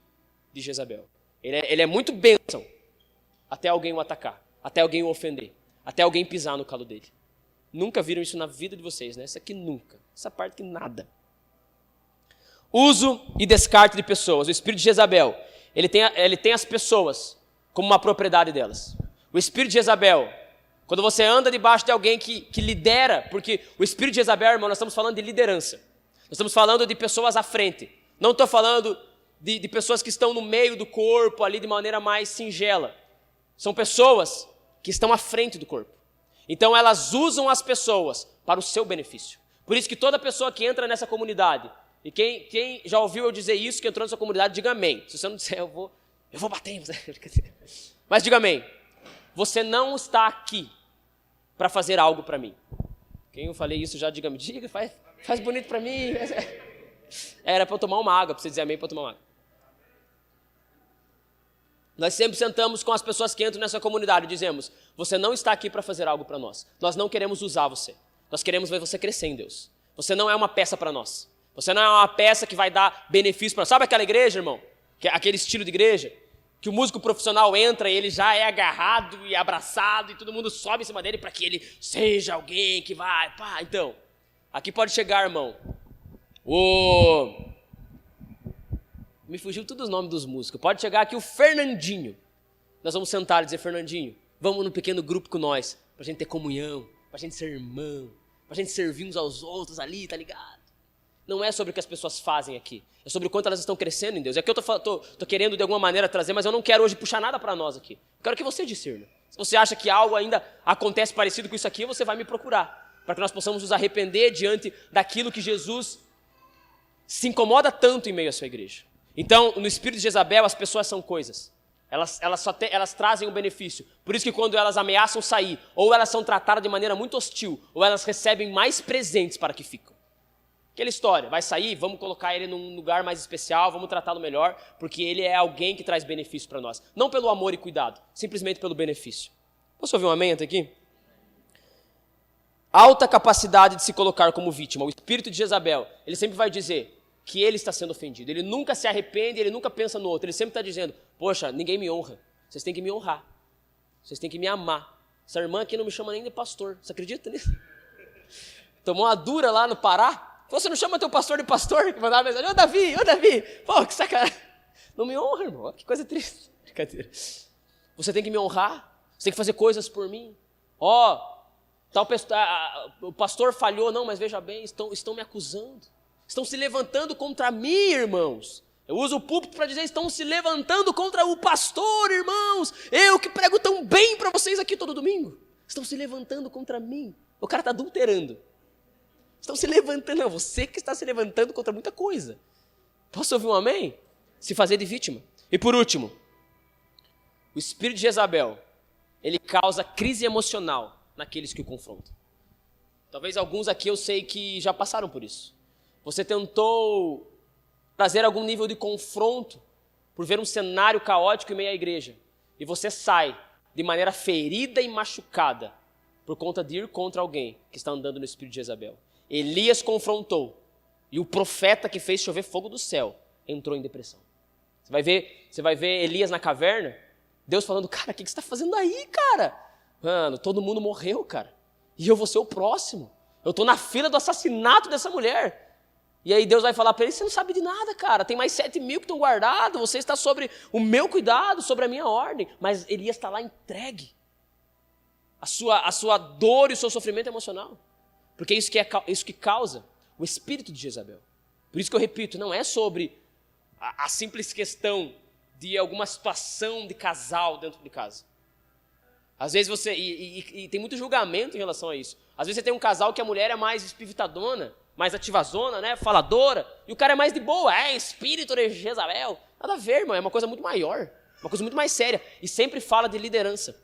de Jezabel. Ele é muito bênção até alguém o atacar, até alguém o ofender, até alguém pisar no calo dele. Nunca viram isso na vida de vocês, né? Essa aqui nunca. Essa parte que nada. Uso e descarte de pessoas. O espírito de Jezabel, ele tem as pessoas como uma propriedade delas. O espírito de Jezabel, quando você anda debaixo de alguém que lidera, porque o espírito de Jezabel, irmão, nós estamos falando de liderança. Nós estamos falando de pessoas à frente. Não estou falando de pessoas que estão no meio do corpo, ali de maneira mais singela. São pessoas que estão à frente do corpo. Então elas usam as pessoas para o seu benefício. Por isso que toda pessoa que entra nessa comunidade, e quem já ouviu eu dizer isso, que entrou nessa comunidade, diga amém. Se você não disser, eu vou bater em você. Mas diga amém. Você não está aqui para fazer algo para mim. Quem eu falei isso já, diga amém. Diga, faz bonito para mim. Era para eu tomar uma água, para você dizer amém, para eu tomar uma água. Nós sempre sentamos com as pessoas que entram nessa comunidade e dizemos, você não está aqui para fazer algo para nós. Nós não queremos usar você. Nós queremos ver você crescer em Deus. Você não é uma peça para nós. Você não é uma peça que vai dar benefício para... Sabe aquela igreja, irmão? Aquele estilo de igreja? Que o músico profissional entra e ele já é agarrado e abraçado e todo mundo sobe em cima dele para que ele seja alguém que vai... Pá. Então, aqui pode chegar, irmão. Me fugiu todos os nomes dos músicos. Pode chegar aqui o Fernandinho. Nós vamos sentar e dizer, Fernandinho, vamos num pequeno grupo com nós, pra gente ter comunhão, pra gente ser irmão, pra gente servir uns aos outros ali, tá ligado? Não é sobre o que as pessoas fazem aqui, é sobre o quanto elas estão crescendo em Deus. É que eu tô querendo de alguma maneira trazer, mas eu não quero hoje puxar nada para nós aqui. Eu quero que você discerna. Se você acha que algo ainda acontece parecido com isso aqui, você vai me procurar, para que nós possamos nos arrepender diante daquilo que Jesus se incomoda tanto em meio à sua igreja. Então, no espírito de Jezabel, as pessoas são coisas. Elas trazem um benefício. Por isso que quando elas ameaçam sair, ou elas são tratadas de maneira muito hostil, ou elas recebem mais presentes para que ficam. Aquela história, vai sair, vamos colocar ele num lugar mais especial, vamos tratá-lo melhor, porque ele é alguém que traz benefício para nós. Não pelo amor e cuidado, simplesmente pelo benefício. Posso ouvir um amém até aqui? Alta capacidade de se colocar como vítima. O espírito de Jezabel, ele sempre vai dizer que ele está sendo ofendido. Ele nunca se arrepende, ele nunca pensa no outro. Ele sempre está dizendo, poxa, ninguém me honra. Vocês têm que me honrar. Vocês têm que me amar. Essa irmã aqui não me chama nem de pastor. Você acredita nisso? Tomou uma dura lá no Pará. Você não chama teu pastor de pastor? Que mandava mensagem, ô Davi. Pô, que sacanagem. Não me honra, irmão. Que coisa triste. Brincadeira. Você tem que me honrar. Você tem que fazer coisas por mim. O pastor falhou. Não, mas veja bem, estão me acusando. Estão se levantando contra mim, irmãos. Eu uso o púlpito para dizer, estão se levantando contra o pastor, irmãos. Eu que prego tão bem para vocês aqui todo domingo. Estão se levantando contra mim. O cara está adulterando. Estão se levantando. Não, você que está se levantando contra muita coisa. Posso ouvir um amém? Se fazer de vítima. E por último, o espírito de Jezabel, ele causa crise emocional naqueles que o confrontam. Talvez alguns aqui eu sei que já passaram por isso. Você tentou trazer algum nível de confronto por ver um cenário caótico em meio à igreja. E você sai de maneira ferida e machucada por conta de ir contra alguém que está andando no espírito de Jezabel. Elias confrontou e o profeta que fez chover fogo do céu entrou em depressão. Você vai ver Elias na caverna, Deus falando, cara, o que você está fazendo aí, cara? Mano, todo mundo morreu, cara. E eu vou ser o próximo. Eu estou na fila do assassinato dessa mulher. E aí Deus vai falar para ele, você não sabe de nada, cara. Tem mais 7.000 que estão guardados. Você está sobre o meu cuidado, sobre a minha ordem. Mas Elias está lá entregue. A sua dor e o seu sofrimento emocional. Porque é isso que causa o espírito de Jezabel. Por isso que eu repito, não é sobre a simples questão de alguma situação de casal dentro de casa. Às vezes você... E tem muito julgamento em relação a isso. Às vezes você tem um casal que a mulher é mais espivitadona, mais ativazona, né, faladora, e o cara é mais de boa, espírito de Jezabel. Nada a ver, irmão, é uma coisa muito maior, uma coisa muito mais séria, e sempre fala de liderança.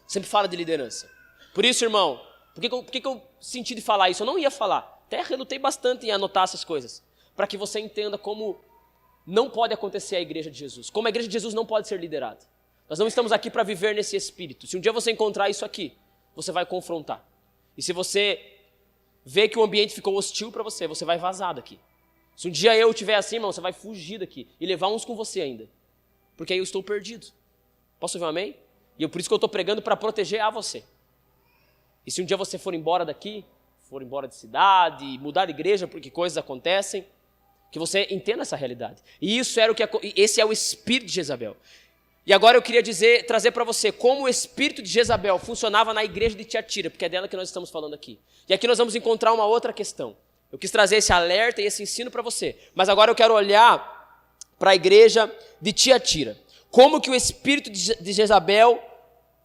Sempre fala de liderança. Por isso, irmão, por que eu senti de falar isso? Eu não ia falar, até relutei bastante em anotar essas coisas, para que você entenda como não pode acontecer a igreja de Jesus, como a igreja de Jesus não pode ser liderada. Nós não estamos aqui para viver nesse espírito. Se um dia você encontrar isso aqui, você vai confrontar. E se você vê que o ambiente ficou hostil para você, você vai vazar daqui. Se um dia eu estiver assim, irmão, você vai fugir daqui e levar uns com você ainda. Porque aí eu estou perdido. Posso ouvir um amém? E por isso que eu estou pregando para proteger a você. E se um dia você for embora daqui, for embora de cidade, mudar de igreja porque coisas acontecem, que você entenda essa realidade. E esse é o espírito de Jezabel. E agora eu queria trazer para você como o espírito de Jezabel funcionava na igreja de Tiatira, porque é dela que nós estamos falando aqui. E aqui nós vamos encontrar uma outra questão. Eu quis trazer esse alerta e esse ensino para você. Mas agora eu quero olhar para a igreja de Tiatira. Como que o espírito de Jezabel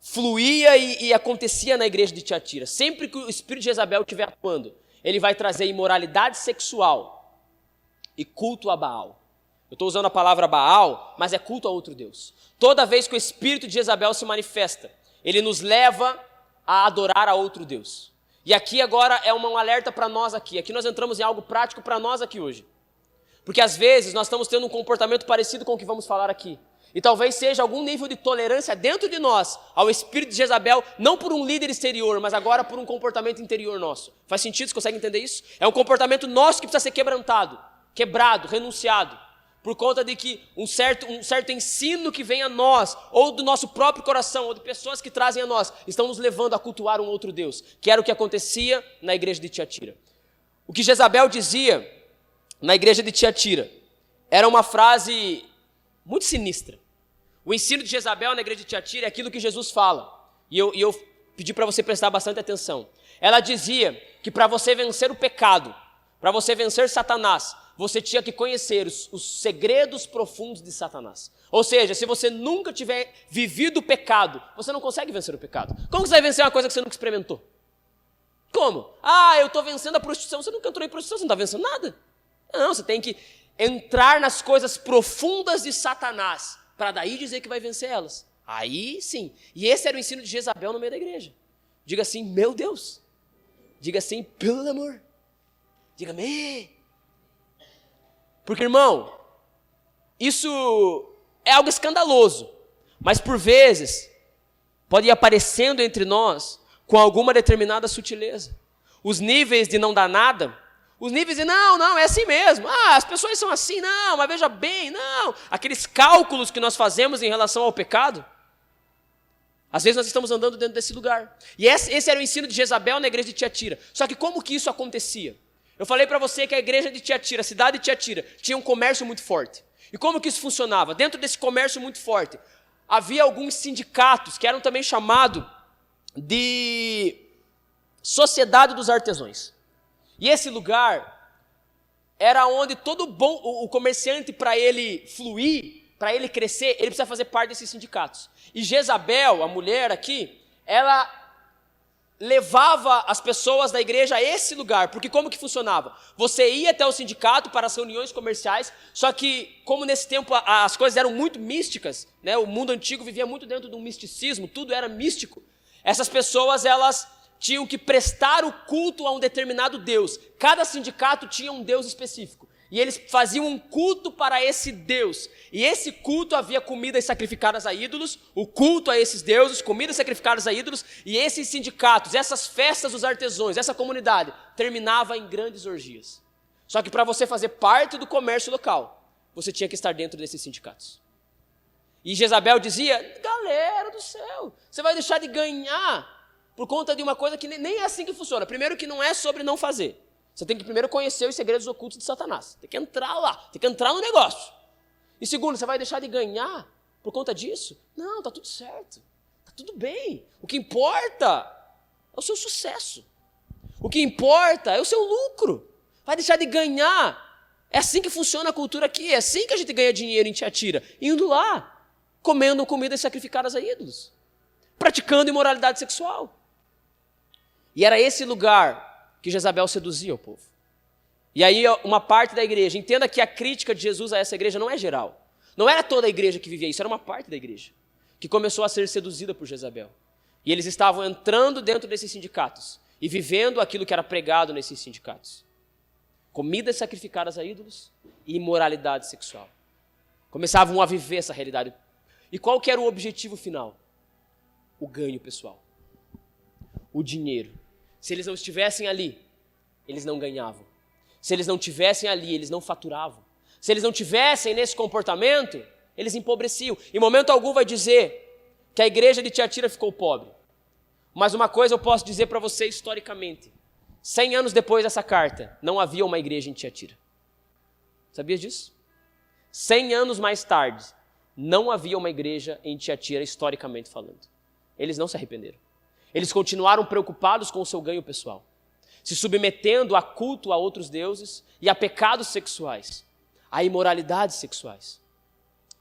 fluía e acontecia na igreja de Tiatira. Sempre que o espírito de Jezabel estiver atuando, ele vai trazer imoralidade sexual e culto a Baal. Eu estou usando a palavra Baal, mas é culto a outro Deus. Toda vez que o espírito de Jezabel se manifesta, ele nos leva a adorar a outro Deus. E aqui agora é um alerta para nós aqui. Aqui nós entramos em algo prático para nós aqui hoje. Porque às vezes nós estamos tendo um comportamento parecido com o que vamos falar aqui. E talvez seja algum nível de tolerância dentro de nós ao espírito de Jezabel, não por um líder exterior, mas agora por um comportamento interior nosso. Faz sentido? Você consegue entender isso? É um comportamento nosso que precisa ser quebrantado, quebrado, renunciado, por conta de que um certo ensino que vem a nós, ou do nosso próprio coração, ou de pessoas que trazem a nós, estão nos levando a cultuar um outro Deus, que era o que acontecia na igreja de Tiatira. O que Jezabel dizia na igreja de Tiatira era uma frase muito sinistra. O ensino de Jezabel na igreja de Tiatira é aquilo que Jesus fala. E eu pedi para você prestar bastante atenção. Ela dizia que para você vencer o pecado, para você vencer Satanás, você tinha que conhecer os segredos profundos de Satanás. Ou seja, se você nunca tiver vivido o pecado, você não consegue vencer o pecado. Como você vai vencer uma coisa que você nunca experimentou? Como? Eu estou vencendo a prostituição. Você nunca entrou em prostituição, você não está vencendo nada. Não, você tem que entrar nas coisas profundas de Satanás, para daí dizer que vai vencer elas. Aí sim. E esse era o ensino de Jezabel no meio da igreja. Diga assim, meu Deus. Diga assim, pelo amor. Diga, me. Porque, irmão, isso é algo escandaloso. Mas por vezes, pode ir aparecendo entre nós com alguma determinada sutileza. Os níveis de não dar nada, os níveis de não, é assim mesmo. As pessoas são assim, não, mas veja bem, não. Aqueles cálculos que nós fazemos em relação ao pecado. Às vezes nós estamos andando dentro desse lugar. E esse era o ensino de Jezabel na igreja de Tiatira. Só que como que isso acontecia? Eu falei para você que a igreja de Tiatira, a cidade de Tiatira, tinha um comércio muito forte. E como que isso funcionava? Dentro desse comércio muito forte, havia alguns sindicatos que eram também chamados de Sociedade dos Artesãos. E esse lugar era onde todo o comerciante, para ele fluir, para ele crescer, ele precisa fazer parte desses sindicatos. E Jezabel, a mulher aqui, ela levava as pessoas da igreja a esse lugar, porque como que funcionava? Você ia até o sindicato para as reuniões comerciais, só que como nesse tempo as coisas eram muito místicas, né? O mundo antigo vivia muito dentro de um misticismo, tudo era místico. Essas pessoas, elas tinham que prestar o culto a um determinado Deus. Cada sindicato tinha um Deus específico. E eles faziam um culto para esse Deus. E esse culto havia comidas sacrificadas a ídolos, o culto a esses deuses, comidas sacrificadas a ídolos, e esses sindicatos, essas festas dos artesãos, essa comunidade, terminava em grandes orgias. Só que para você fazer parte do comércio local, você tinha que estar dentro desses sindicatos. E Jezabel dizia, galera do céu, você vai deixar de ganhar por conta de uma coisa que nem é assim que funciona. Primeiro que não é sobre não fazer. Você tem que primeiro conhecer os segredos ocultos de Satanás. Tem que entrar lá, tem que entrar no negócio. E segundo, você vai deixar de ganhar por conta disso? Não, está tudo certo. Está tudo bem. O que importa é o seu sucesso. O que importa é o seu lucro. Vai deixar de ganhar. É assim que funciona a cultura aqui. É assim que a gente ganha dinheiro em Tiatira. Indo lá, comendo comidas sacrificadas a ídolos. Praticando imoralidade sexual. E era esse lugar que Jezabel seduzia o povo. E aí uma parte da igreja, entenda que a crítica de Jesus a essa igreja não é geral. Não era toda a igreja que vivia isso, era uma parte da igreja que começou a ser seduzida por Jezabel. E eles estavam entrando dentro desses sindicatos e vivendo aquilo que era pregado nesses sindicatos. Comidas sacrificadas a ídolos e imoralidade sexual. Começavam a viver essa realidade. E qual que era o objetivo final? O ganho pessoal. O dinheiro. Se eles não estivessem ali, eles não ganhavam. Se eles não estivessem ali, eles não faturavam. Se eles não tivessem nesse comportamento, eles empobreciam. Em momento algum vai dizer que a igreja de Tiatira ficou pobre. Mas uma coisa eu posso dizer para você historicamente. 100 anos depois dessa carta, não havia uma igreja em Tiatira. Sabia disso? 100 anos mais tarde, não havia uma igreja em Tiatira, historicamente falando. Eles não se arrependeram. Eles continuaram preocupados com o seu ganho pessoal, se submetendo a culto a outros deuses e a pecados sexuais, a imoralidades sexuais.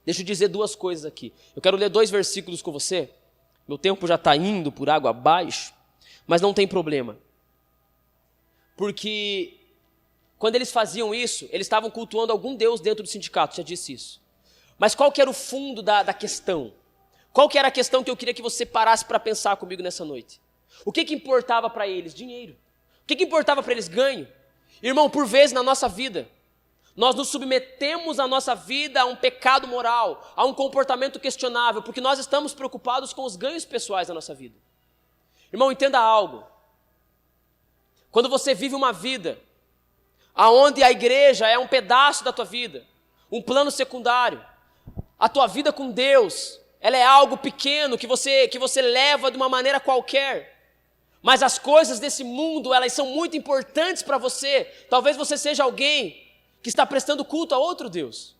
Deixa eu dizer duas coisas aqui. Eu quero ler 2 versículos com você. Meu tempo já está indo por água abaixo, mas não tem problema. Porque quando eles faziam isso, eles estavam cultuando algum deus dentro do sindicato, já disse isso. Mas qual que era o fundo da questão? Qual que era a questão que eu queria que você parasse para pensar comigo nessa noite? O que importava para eles? Dinheiro. O que importava para eles? Ganho. Irmão, por vezes na nossa vida, Nós nos submetemos a nossa vida a um pecado moral, a um comportamento questionável, porque nós estamos preocupados com os ganhos pessoais da nossa vida. Irmão, entenda algo. Quando você vive uma vida aonde a igreja é um pedaço da tua vida, um plano secundário, a tua vida com Deus, ela é algo pequeno que você leva de uma maneira qualquer. Mas as coisas desse mundo, elas são muito importantes para você. Talvez você seja alguém que está prestando culto a outro Deus.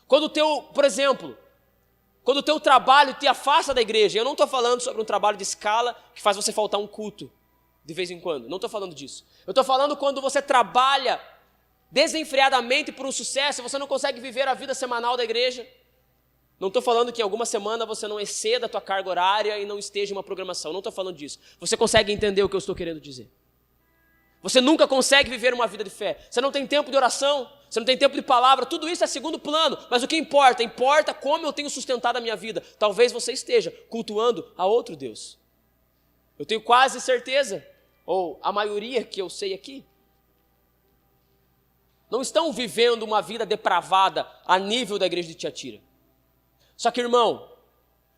Por exemplo, quando o teu trabalho te afasta da igreja, eu não estou falando sobre um trabalho de escala que faz você faltar um culto de vez em quando, não estou falando disso. Eu estou falando quando você trabalha desenfreadamente por um sucesso, você não consegue viver a vida semanal da igreja. Não estou falando que em alguma semana você não exceda a tua carga horária e não esteja em uma programação, não estou falando disso. Você consegue entender o que eu estou querendo dizer. Você nunca consegue viver uma vida de fé. Você não tem tempo de oração, você não tem tempo de palavra, tudo isso é segundo plano. Mas o que importa? Importa como eu tenho sustentado a minha vida. Talvez você esteja cultuando a outro Deus. Eu tenho quase certeza, ou a maioria que eu sei aqui, não estão vivendo uma vida depravada a nível da igreja de Tiatira. Só que, irmão,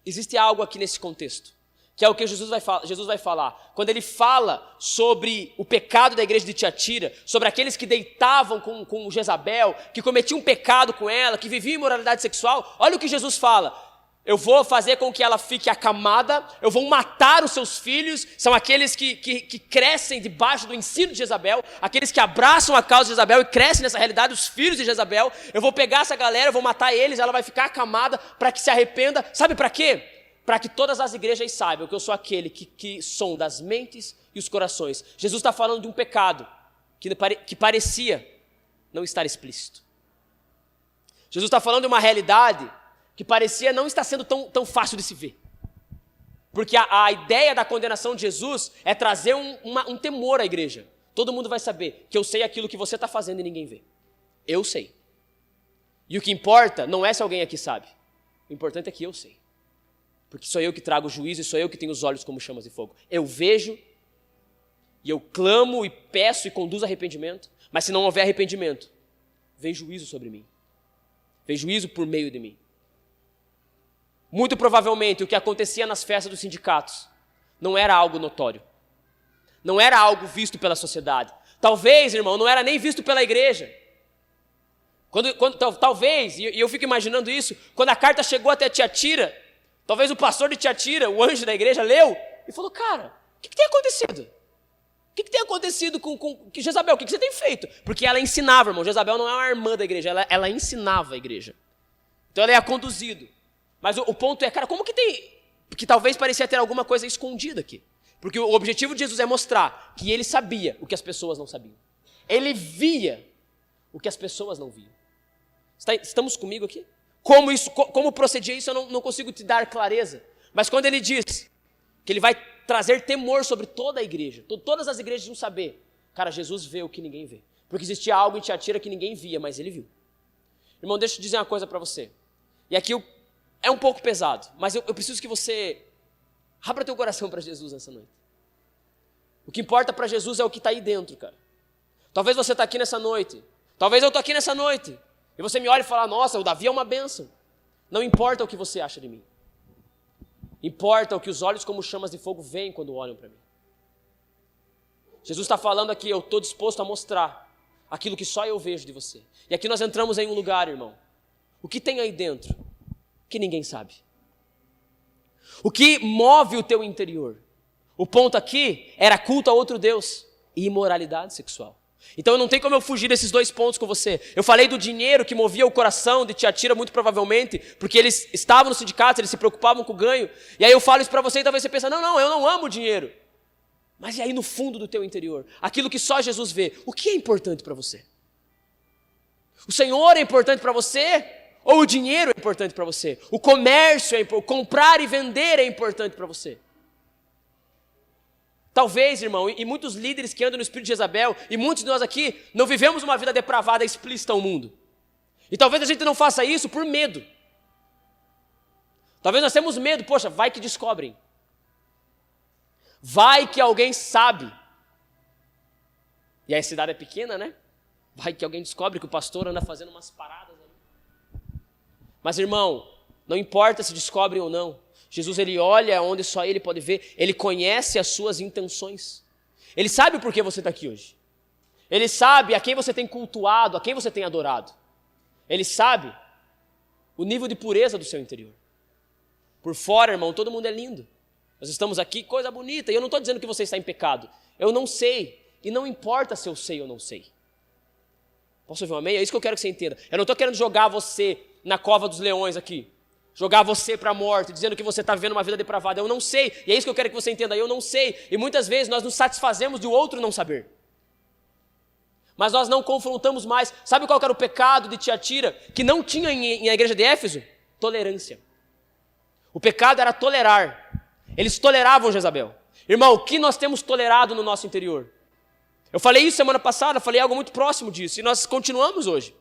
existe algo aqui nesse contexto, que é o que Jesus vai falar. Quando ele fala sobre o pecado da igreja de Tiatira, sobre aqueles que deitavam com Jezabel, que cometiam um pecado com ela, que viviam imoralidade sexual, olha o que Jesus fala. Eu vou fazer com que ela fique acamada, eu vou matar os seus filhos, são aqueles que crescem debaixo do ensino de Jezabel, aqueles que abraçam a causa de Jezabel e crescem nessa realidade, os filhos de Jezabel. Eu vou pegar essa galera, eu vou matar eles, ela vai ficar acamada para que se arrependa. Sabe para quê? Para que todas as igrejas saibam que eu sou aquele que sonda as mentes e os corações. Jesus está falando de um pecado que parecia não estar explícito. Jesus está falando de uma realidade que parecia não estar sendo tão fácil de se ver. Porque a ideia da condenação de Jesus é trazer um temor à igreja. Todo mundo vai saber que eu sei aquilo que você está fazendo e ninguém vê. Eu sei. E o que importa não é se alguém aqui sabe. O importante é que eu sei. Porque sou eu que trago o juízo e sou eu que tenho os olhos como chamas de fogo. Eu vejo e eu clamo e peço e conduzo arrependimento. Mas se não houver arrependimento, vem juízo sobre mim. Vem juízo por meio de mim. Muito provavelmente o que acontecia nas festas dos sindicatos não era algo notório. Não era algo visto pela sociedade. Talvez, irmão, não era nem visto pela igreja. Talvez, e eu fico imaginando isso, quando a carta chegou até Tiatira, talvez o pastor de Tiatira, o anjo da igreja, leu e falou: cara, o que tem acontecido? O que tem acontecido com Jezabel? O que você tem feito? Porque ela ensinava, irmão. Jezabel não é uma irmã da igreja, ela ensinava a igreja. Então ela é conduzido. Mas o ponto é, cara, como que tem... Porque talvez parecia ter alguma coisa escondida aqui. Porque o objetivo de Jesus é mostrar que ele sabia o que as pessoas não sabiam. Ele via o que as pessoas não viam. Estamos comigo aqui? Como procedia isso, eu não consigo te dar clareza. Mas quando ele diz que ele vai trazer temor sobre toda a igreja, todas as igrejas vão saber, cara, Jesus vê o que ninguém vê. Porque existia algo em Tiatira que ninguém via, mas ele viu. Irmão, deixa eu dizer uma coisa para você. E aqui é um pouco pesado, mas eu preciso que você abra teu coração para Jesus nessa noite. O que importa para Jesus é o que está aí dentro, cara. Talvez você está aqui nessa noite, talvez eu estou aqui nessa noite, e você me olha e fala: nossa, o Davi é uma bênção. Não importa o que você acha de mim. Importa o que os olhos como chamas de fogo veem quando olham para mim. Jesus está falando aqui: eu estou disposto a mostrar aquilo que só eu vejo de você. E aqui nós entramos em um lugar, irmão. O que tem aí dentro que ninguém sabe? O que move o teu interior? O ponto aqui era culto a outro Deus e imoralidade sexual. Então não tem como eu fugir desses dois pontos com você. Eu falei do dinheiro que movia o coração de Tiatira muito provavelmente, porque eles estavam no sindicato, eles se preocupavam com o ganho. E aí eu falo isso para você e talvez você pense: não, eu não amo o dinheiro. Mas e aí no fundo do teu interior? Aquilo que só Jesus vê. O que é importante para você? O Senhor é importante para você? Ou o dinheiro é importante para você? O comércio é importante, comprar e vender é importante para você? Talvez, irmão, e muitos líderes que andam no espírito de Jezabel, e muitos de nós aqui, não vivemos uma vida depravada explícita ao mundo. E talvez a gente não faça isso por medo. Talvez nós temos medo, poxa, vai que descobrem. Vai que alguém sabe. E a cidade é pequena, né? Vai que alguém descobre que o pastor anda fazendo umas paradas ali. Mas, irmão, não importa se descobrem ou não. Jesus, ele olha onde só ele pode ver. Ele conhece as suas intenções. Ele sabe por que você está aqui hoje. Ele sabe a quem você tem cultuado, a quem você tem adorado. Ele sabe o nível de pureza do seu interior. Por fora, irmão, todo mundo é lindo. Nós estamos aqui, coisa bonita. E eu não estou dizendo que você está em pecado. Eu não sei. E não importa se eu sei ou não sei. Posso ouvir um amém? É isso que eu quero que você entenda. Eu não estou querendo jogar você na cova dos leões aqui. Jogar você para a morte, dizendo que você está vivendo uma vida depravada. Eu não sei. E é isso que eu quero que você entenda. Eu não sei. E muitas vezes nós nos satisfazemos de o outro não saber. Mas nós não confrontamos mais. Sabe qual era o pecado de Tiatira? Que não tinha em a igreja de Éfeso? Tolerância. O pecado era tolerar. Eles toleravam Jezabel. Irmão, o que nós temos tolerado no nosso interior? Eu falei isso semana passada, falei algo muito próximo disso, e nós continuamos hoje.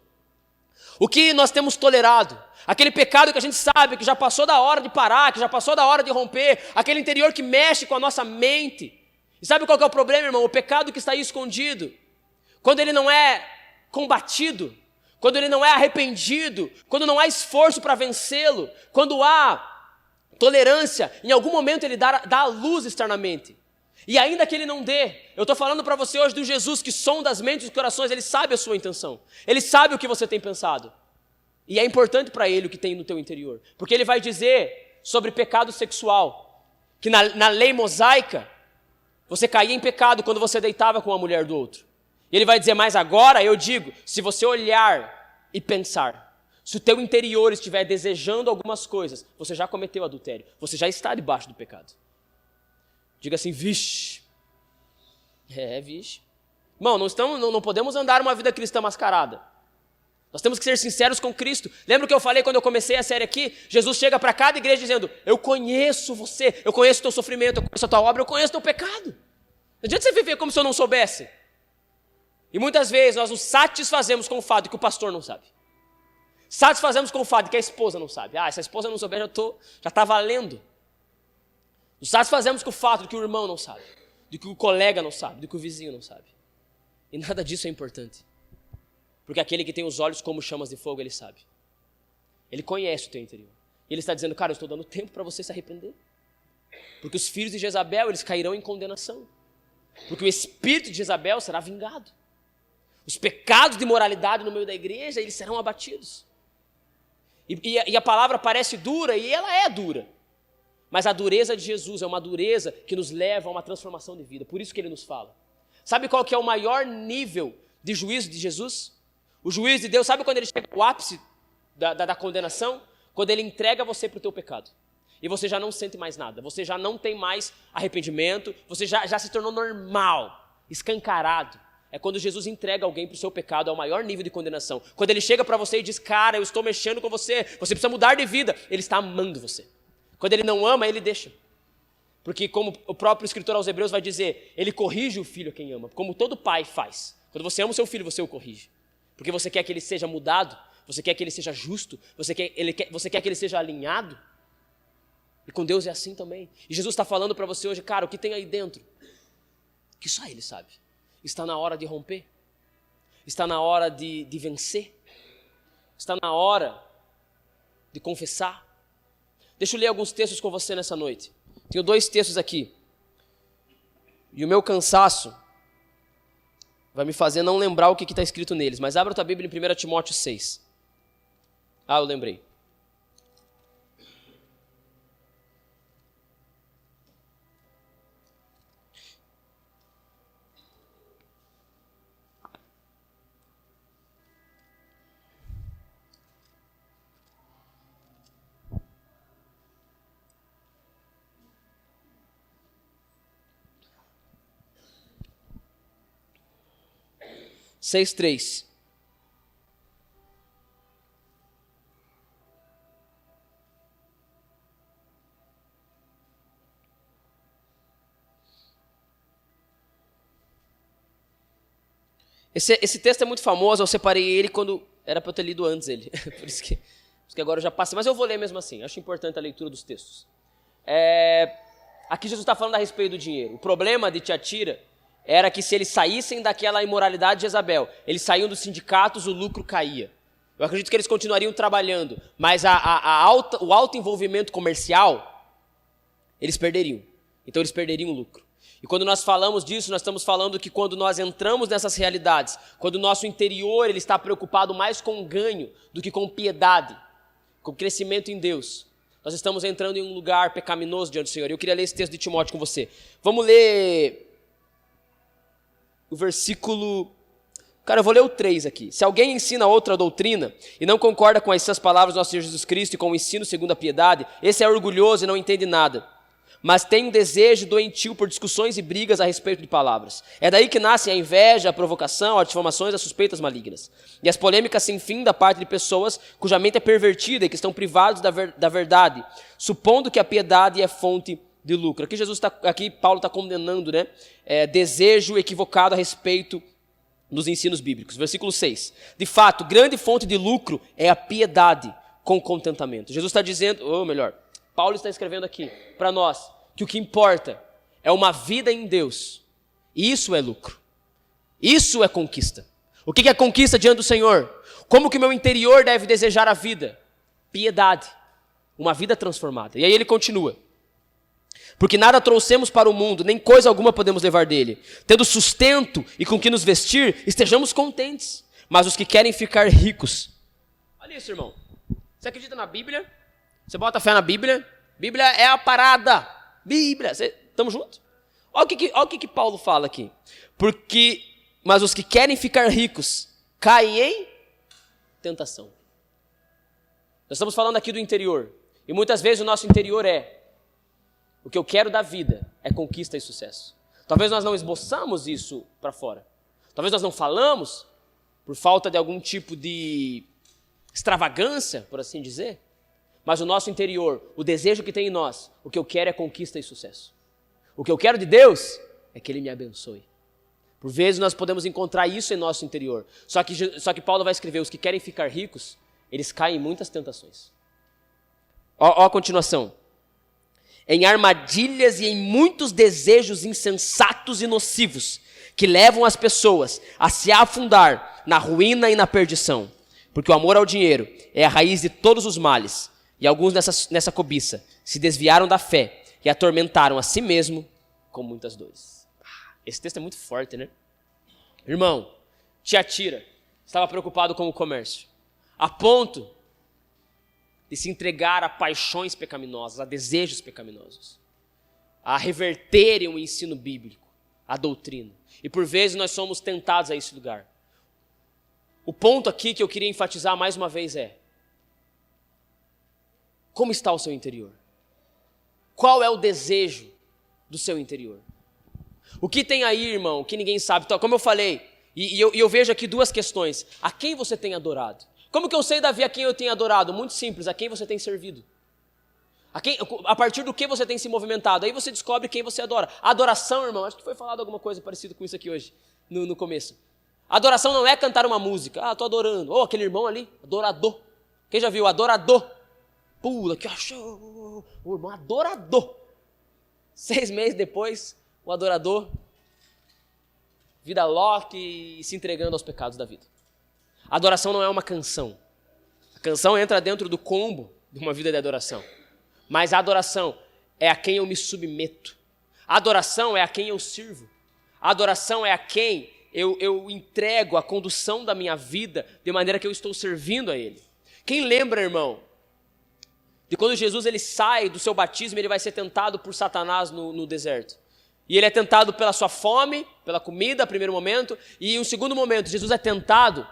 O que nós temos tolerado? Aquele pecado que a gente sabe que já passou da hora de parar, que já passou da hora de romper, aquele interior que mexe com a nossa mente. E sabe qual que é o problema, irmão? O pecado que está aí escondido. Quando ele não é combatido, quando ele não é arrependido, quando não há esforço para vencê-lo, quando há tolerância, em algum momento ele dá a luz externamente. E ainda que ele não dê, eu estou falando para você hoje do Jesus que sonda as mentes e os corações, ele sabe a sua intenção, ele sabe o que você tem pensado. E é importante para ele o que tem no teu interior, porque ele vai dizer sobre pecado sexual, que na lei mosaica, você caía em pecado quando você deitava com a mulher do outro. E ele vai dizer, mas agora eu digo, se você olhar e pensar, se o teu interior estiver desejando algumas coisas, você já cometeu adultério, você já está debaixo do pecado. Diga assim, vixe. Vixe. Irmão, não podemos andar uma vida cristã mascarada. Nós temos que ser sinceros com Cristo. Lembra o que eu falei quando eu comecei a série aqui? Jesus chega para cada igreja dizendo, eu conheço você, eu conheço o teu sofrimento, eu conheço a tua obra, eu conheço o teu pecado. Não adianta você viver como se eu não soubesse. E muitas vezes nós nos satisfazemos com o fato de que o pastor não sabe. Satisfazemos com o fato de que a esposa não sabe. Se a esposa não souber, já está valendo. Nos satisfazemos com o fato de que o irmão não sabe, de que o colega não sabe, de que o vizinho não sabe. E nada disso é importante. Porque aquele que tem os olhos como chamas de fogo, ele sabe. Ele conhece o teu interior. E ele está dizendo, cara, eu estou dando tempo para você se arrepender. Porque os filhos de Jezabel, eles cairão em condenação. Porque o espírito de Jezabel será vingado. Os pecados de imoralidade no meio da igreja, eles serão abatidos. E a palavra parece dura, e ela é dura. Mas a dureza de Jesus é uma dureza que nos leva a uma transformação de vida. Por isso que ele nos fala. Sabe qual que é o maior nível de juízo de Jesus? O juízo de Deus, sabe quando ele chega ao ápice da condenação? Quando ele entrega você para o teu pecado. E você já não sente mais nada. Você já não tem mais arrependimento. Você já se tornou normal, escancarado. É quando Jesus entrega alguém para o seu pecado, é o maior nível de condenação. Quando ele chega para você e diz, cara, eu estou mexendo com você, você precisa mudar de vida. Ele está amando você. Quando ele não ama, ele deixa. Porque como o próprio escritor aos Hebreus vai dizer, ele corrige o filho a quem ama, como todo pai faz. Quando você ama o seu filho, você o corrige. Porque você quer que ele seja mudado, você quer que ele seja justo, você quer que ele seja alinhado. E com Deus é assim também. E Jesus está falando para você hoje, cara, o que tem aí dentro? Que só ele sabe. Está na hora de romper. Está na hora de vencer. Está na hora de confessar. Deixa eu ler alguns textos com você nessa noite. Tenho 2 textos aqui. E o meu cansaço vai me fazer não lembrar o que está escrito neles. Mas abra a tua Bíblia em 1 Timóteo 6. Eu lembrei. Seis, 3. Esse texto é muito famoso, eu separei ele quando era para eu ter lido antes ele. Por isso que agora eu já passei, mas eu vou ler mesmo assim, acho importante a leitura dos textos. Aqui Jesus está falando a respeito do dinheiro. O problema de Tiatira era que se eles saíssem daquela imoralidade de Jezabel, eles saíam dos sindicatos, o lucro caía. Eu acredito que eles continuariam trabalhando, mas o alto envolvimento comercial, eles perderiam. Então eles perderiam o lucro. E quando nós falamos disso, nós estamos falando que quando nós entramos nessas realidades, quando o nosso interior ele está preocupado mais com ganho do que com piedade, com crescimento em Deus, nós estamos entrando em um lugar pecaminoso diante do Senhor. Eu queria ler esse texto de Timóteo com você. Vamos ler o versículo... Cara, eu vou ler o 3 aqui. Se alguém ensina outra doutrina e não concorda com essas palavras do nosso Senhor Jesus Cristo e com o ensino segundo a piedade, esse é orgulhoso e não entende nada, mas tem um desejo doentio por discussões e brigas a respeito de palavras. É daí que nascem a inveja, a provocação, as difamações, as suspeitas malignas. E as polêmicas sem fim da parte de pessoas cuja mente é pervertida e que estão privados da verdade, supondo que a piedade é fonte de lucro. Aqui Paulo está condenando, né, desejo equivocado a respeito dos ensinos bíblicos. Versículo 6. De fato, grande fonte de lucro é a piedade com contentamento. Jesus está dizendo, ou melhor, Paulo está escrevendo aqui para nós que o que importa é uma vida em Deus. E isso é lucro. Isso é conquista. O que é conquista diante do Senhor? Como que o meu interior deve desejar a vida? Piedade. Uma vida transformada. E aí ele continua. Porque nada trouxemos para o mundo, nem coisa alguma podemos levar dele. Tendo sustento e com que nos vestir, estejamos contentes. Mas os que querem ficar ricos... Olha isso, irmão. Você acredita na Bíblia? Você bota fé na Bíblia? Bíblia é a parada. Bíblia. Estamos juntos? Olha o que Paulo fala aqui. Mas os que querem ficar ricos caem em tentação. Nós estamos falando aqui do interior. E muitas vezes o nosso interior o que eu quero da vida é conquista e sucesso. Talvez nós não esboçamos isso para fora. Talvez nós não falamos por falta de algum tipo de extravagância, por assim dizer. Mas o nosso interior, o desejo que tem em nós, o que eu quero é conquista e sucesso. O que eu quero de Deus é que Ele me abençoe. Por vezes nós podemos encontrar isso em nosso interior. Só que Paulo vai escrever, os que querem ficar ricos, eles caem em muitas tentações. Ó a continuação. Em armadilhas e em muitos desejos insensatos e nocivos, que levam as pessoas a se afundar na ruína e na perdição. Porque o amor ao dinheiro é a raiz de todos os males. E alguns nessa cobiça se desviaram da fé e atormentaram a si mesmo com muitas dores. Esse texto é muito forte, né? Irmão, Tiatira estava preocupado com o comércio, a ponto de se entregar a paixões pecaminosas, a desejos pecaminosos, a reverterem o ensino bíblico, a doutrina. E por vezes nós somos tentados a esse lugar. O ponto aqui que eu queria enfatizar mais uma vez como está o seu interior? Qual é o desejo do seu interior? O que tem aí, irmão, que ninguém sabe? Então, como eu falei, e eu vejo aqui duas questões. A quem você tem adorado? Como que eu sei, Davi, a quem eu tenho adorado? Muito simples, a quem você tem servido. A partir do que você tem se movimentado. Aí você descobre quem você adora. A adoração, irmão, acho que foi falado alguma coisa parecida com isso aqui hoje, no começo. Adoração não é cantar uma música. Ah, estou adorando. Oh, aquele irmão ali, adorador. Quem já viu? Adorador. Pula, que achou. O irmão adorador. 6 meses depois, o adorador, vida louca e se entregando aos pecados da vida. A adoração não é uma canção. A canção entra dentro do combo de uma vida de adoração. Mas a adoração é a quem eu me submeto. A adoração é a quem eu sirvo. A adoração é a quem eu entrego a condução da minha vida de maneira que eu estou servindo a Ele. Quem lembra, irmão, de quando Jesus ele sai do seu batismo, ele vai ser tentado por Satanás no deserto. E ele é tentado pela sua fome, pela comida, no primeiro momento. E em um segundo momento, Jesus é tentado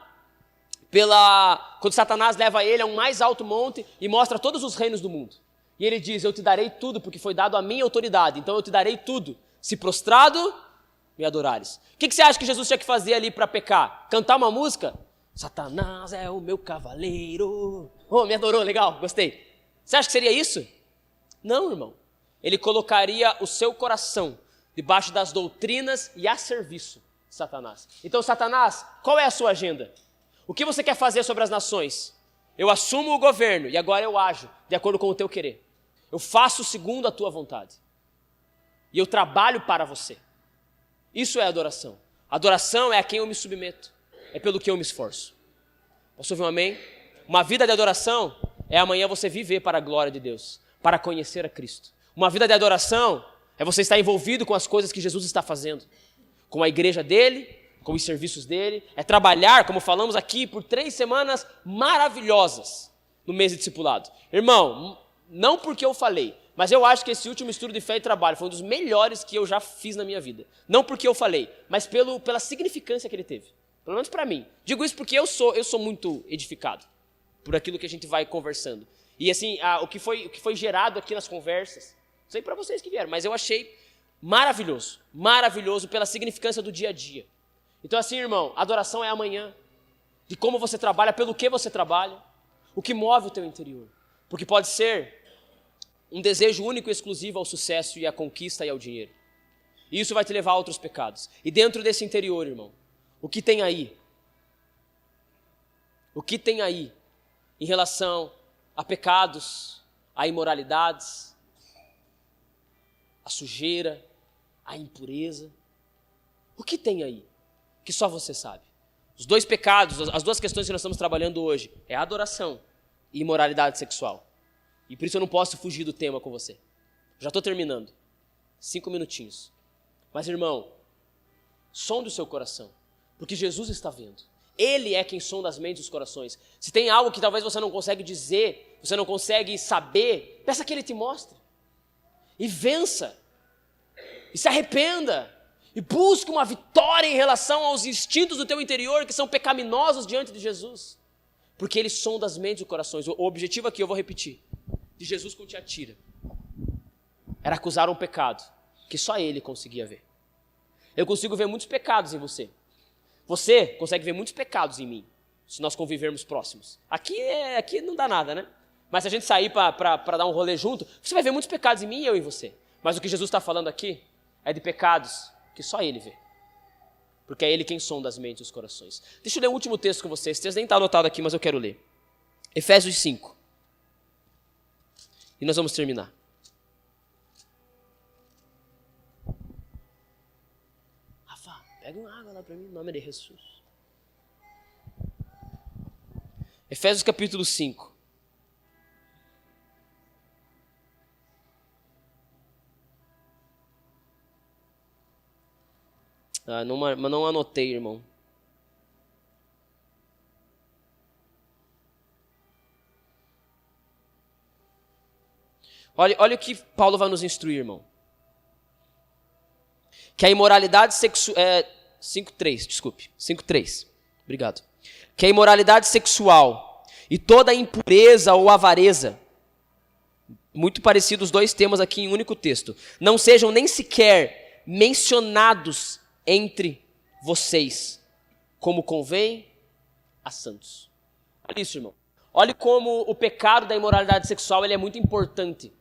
quando Satanás leva ele a um mais alto monte e mostra todos os reinos do mundo. E ele diz, eu te darei tudo, porque foi dado a minha autoridade. Então eu te darei tudo, se prostrado me adorares. O que você acha que Jesus tinha que fazer ali para pecar? Cantar uma música? Satanás é o meu cavaleiro. Oh, me adorou, legal, gostei. Você acha que seria isso? Não, irmão. Ele colocaria o seu coração debaixo das doutrinas e a serviço de Satanás. Então, Satanás, qual é a sua agenda? O que você quer fazer sobre as nações? Eu assumo o governo e agora eu ajo de acordo com o teu querer. Eu faço segundo a tua vontade. E eu trabalho para você. Isso é adoração. Adoração é a quem eu me submeto. É pelo que eu me esforço. Posso ouvir um amém? Uma vida de adoração é amanhã você viver para a glória de Deus, para conhecer a Cristo. Uma vida de adoração é você estar envolvido com as coisas que Jesus está fazendo, com a igreja dele, com os serviços dele, é trabalhar, como falamos aqui, por 3 semanas maravilhosas no mês de discipulado. Irmão, não porque eu falei, mas eu acho que esse último estudo de fé e trabalho foi um dos melhores que eu já fiz na minha vida. Não porque eu falei, mas pela significância que ele teve. Pelo menos para mim. Digo isso porque eu sou muito edificado por aquilo que a gente vai conversando. E assim, o que foi gerado aqui nas conversas, não sei para vocês que vieram, mas eu achei maravilhoso. Maravilhoso pela significância do dia a dia. Então assim, irmão, adoração é amanhã. De como você trabalha, pelo que você trabalha, o que move o teu interior. Porque pode ser um desejo único e exclusivo ao sucesso e à conquista e ao dinheiro. E isso vai te levar a outros pecados. E dentro desse interior, irmão, o que tem aí? O que tem aí em relação a pecados, a imoralidades, a sujeira, a impureza? O que tem aí que só você sabe? Os 2 pecados, as 2 questões que nós estamos trabalhando hoje é a adoração e imoralidade sexual. E por isso eu não posso fugir do tema com você. Já estou terminando. 5 minutinhos. Mas, irmão, sonde o seu coração, porque Jesus está vendo. Ele é quem sonda as mentes e os corações. Se tem algo que talvez você não consegue dizer, você não consegue saber, peça que Ele te mostre. E vença. E se arrependa. E busque uma vitória em relação aos instintos do teu interior que são pecaminosos diante de Jesus. Porque Ele sonda as mentes e os corações. O objetivo aqui, eu vou repetir, de Jesus com Tiatira, era acusar um pecado que só Ele conseguia ver. Eu consigo ver muitos pecados em você. Você consegue ver muitos pecados em mim, se nós convivermos próximos. Aqui não dá nada, né? Mas se a gente sair para dar um rolê junto, você vai ver muitos pecados em mim e eu em você. Mas o que Jesus está falando aqui é de pecados que só Ele vê. Porque é Ele quem sonda as mentes e os corações. Deixa eu ler o último texto com vocês. Esse texto nem está anotado aqui, mas eu quero ler. Efésios 5. E nós vamos terminar. Rafa, pega uma água lá para mim, em nome de Jesus. Efésios capítulo 5. Mas não anotei, irmão. Olha o que Paulo vai nos instruir, irmão. Que a imoralidade sexual... 5:3, desculpe. 5:3. Obrigado. Que a imoralidade sexual e toda a impureza ou avareza, muito parecidos os 2 temas aqui em um único texto, não sejam nem sequer mencionados entre vocês, como convém a santos. Olha isso, irmão. Olha como o pecado da imoralidade sexual ele é muito importante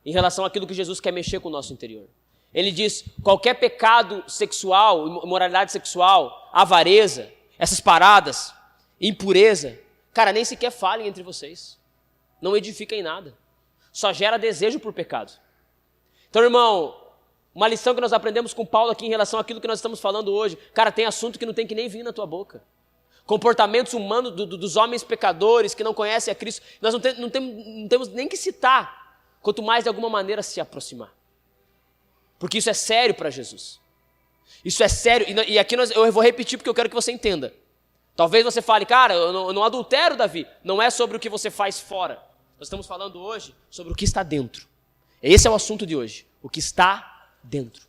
em relação àquilo que Jesus quer mexer com o nosso interior. Ele diz, qualquer pecado sexual, imoralidade sexual, avareza, essas paradas, impureza, cara, nem sequer falem entre vocês. Não edifica em nada. Só gera desejo por pecado. Então, irmão, uma lição que nós aprendemos com Paulo aqui em relação àquilo que nós estamos falando hoje. Cara, tem assunto que não tem que nem vir na tua boca. Comportamentos humanos dos homens pecadores que não conhecem a Cristo. Nós não temos nem que citar, quanto mais de alguma maneira se aproximar. Porque isso é sério para Jesus. Isso é sério. E aqui eu vou repetir porque eu quero que você entenda. Talvez você fale, cara, eu não adultero, Davi. Não é sobre o que você faz fora. Nós estamos falando hoje sobre o que está dentro. Esse é o assunto de hoje. O que está dentro.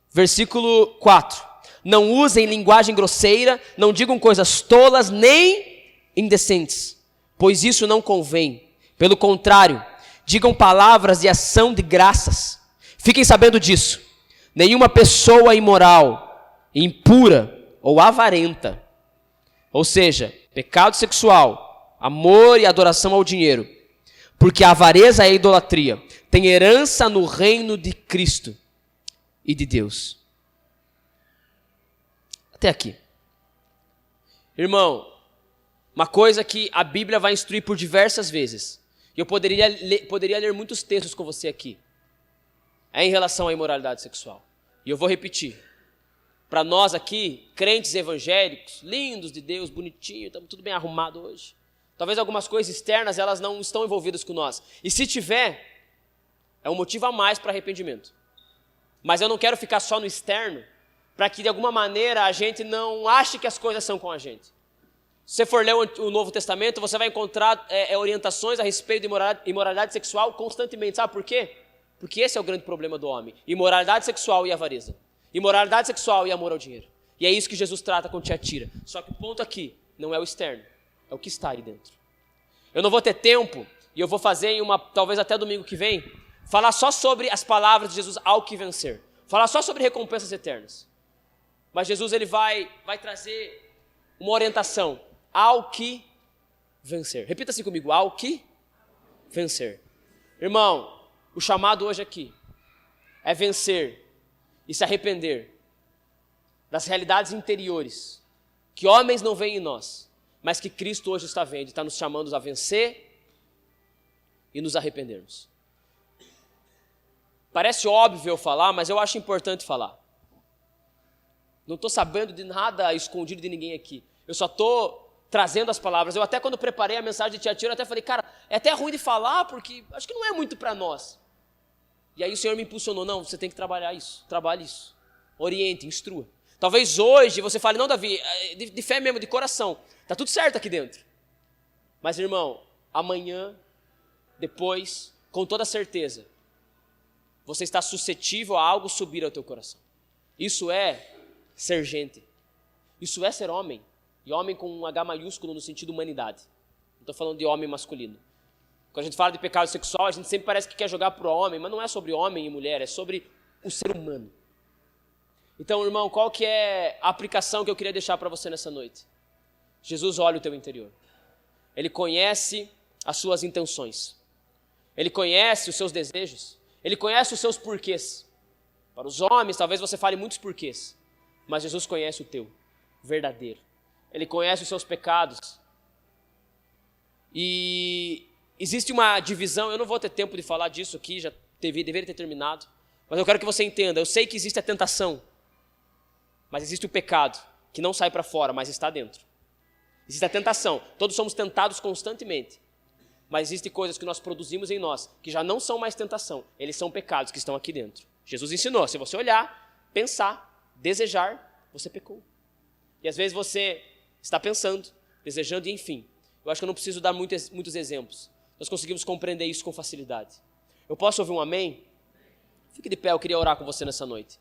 Versículo 4. Não usem linguagem grosseira, não digam coisas tolas nem indecentes, pois isso não convém. Pelo contrário, digam palavras de ação de graças. Fiquem sabendo disso. Nenhuma pessoa imoral, impura ou avarenta, ou seja, pecado sexual, amor e adoração ao dinheiro, porque a avareza é a idolatria, tem herança no reino de Cristo e de Deus. Até aqui. Irmão, uma coisa que a Bíblia vai instruir por diversas vezes, e eu poderia ler muitos textos com você aqui, é em relação à imoralidade sexual. E eu vou repetir. Para nós aqui, crentes evangélicos, lindos de Deus, bonitinho, estamos tudo bem arrumado hoje. Talvez algumas coisas externas, elas não estão envolvidas com nós. E se tiver, é um motivo a mais para arrependimento. Mas eu não quero ficar só no externo, para que de alguma maneira a gente não ache que as coisas são com a gente. Se você for ler o Novo Testamento, você vai encontrar orientações a respeito de imoralidade sexual constantemente. Sabe por quê? Porque esse é o grande problema do homem. Imoralidade sexual e avareza. Imoralidade sexual e amor ao dinheiro. E é isso que Jesus trata com Tiatira. Só que o ponto aqui não é o externo, é o que está aí dentro. Eu não vou ter tempo, e eu vou fazer talvez até domingo que vem, falar só sobre as palavras de Jesus ao que vencer. Falar só sobre recompensas eternas. Mas Jesus ele vai trazer uma orientação ao que vencer. Repita assim comigo, ao que vencer. Irmão, o chamado hoje aqui é vencer e se arrepender das realidades interiores que homens não veem em nós, mas que Cristo hoje está vendo e está nos chamando a vencer e nos arrependermos. Parece óbvio eu falar, mas eu acho importante falar. Não estou sabendo de nada escondido de ninguém aqui. Eu só estou trazendo as palavras. Eu até quando preparei a mensagem de Tiatira, eu até falei, cara, é até ruim de falar, porque acho que não é muito para nós. E aí o Senhor me impulsionou, não, você tem que trabalhar isso, trabalhe isso. Oriente, instrua. Talvez hoje você fale, não, Davi, de fé mesmo, de coração, está tudo certo aqui dentro. Mas, irmão, amanhã, depois, com toda certeza, você está suscetível a algo subir ao teu coração. Isso é ser gente. Isso é ser homem. E homem com um H maiúsculo no sentido humanidade. Não estou falando de homem masculino. Quando a gente fala de pecado sexual, a gente sempre parece que quer jogar para o homem, mas não é sobre homem e mulher, é sobre o ser humano. Então, irmão, qual que é a aplicação que eu queria deixar para você nessa noite? Jesus olha o teu interior. Ele conhece as suas intenções. Ele conhece os seus desejos. Ele conhece os seus porquês. Para os homens, talvez você fale muitos porquês, mas Jesus conhece o teu, verdadeiro. Ele conhece os seus pecados. E existe uma divisão, eu não vou ter tempo de falar disso aqui, já deveria ter terminado, mas eu quero que você entenda, eu sei que existe a tentação, mas existe o pecado, que não sai para fora, mas está dentro. Existe a tentação, todos somos tentados constantemente, mas existem coisas que nós produzimos em nós, que já não são mais tentação, eles são pecados que estão aqui dentro. Jesus ensinou, se você olhar, pensar, desejar, você pecou. E às vezes você está pensando, desejando e enfim. Eu acho que eu não preciso dar muitos exemplos. Nós conseguimos compreender isso com facilidade. Eu posso ouvir um amém? Fique de pé, eu queria orar com você nessa noite.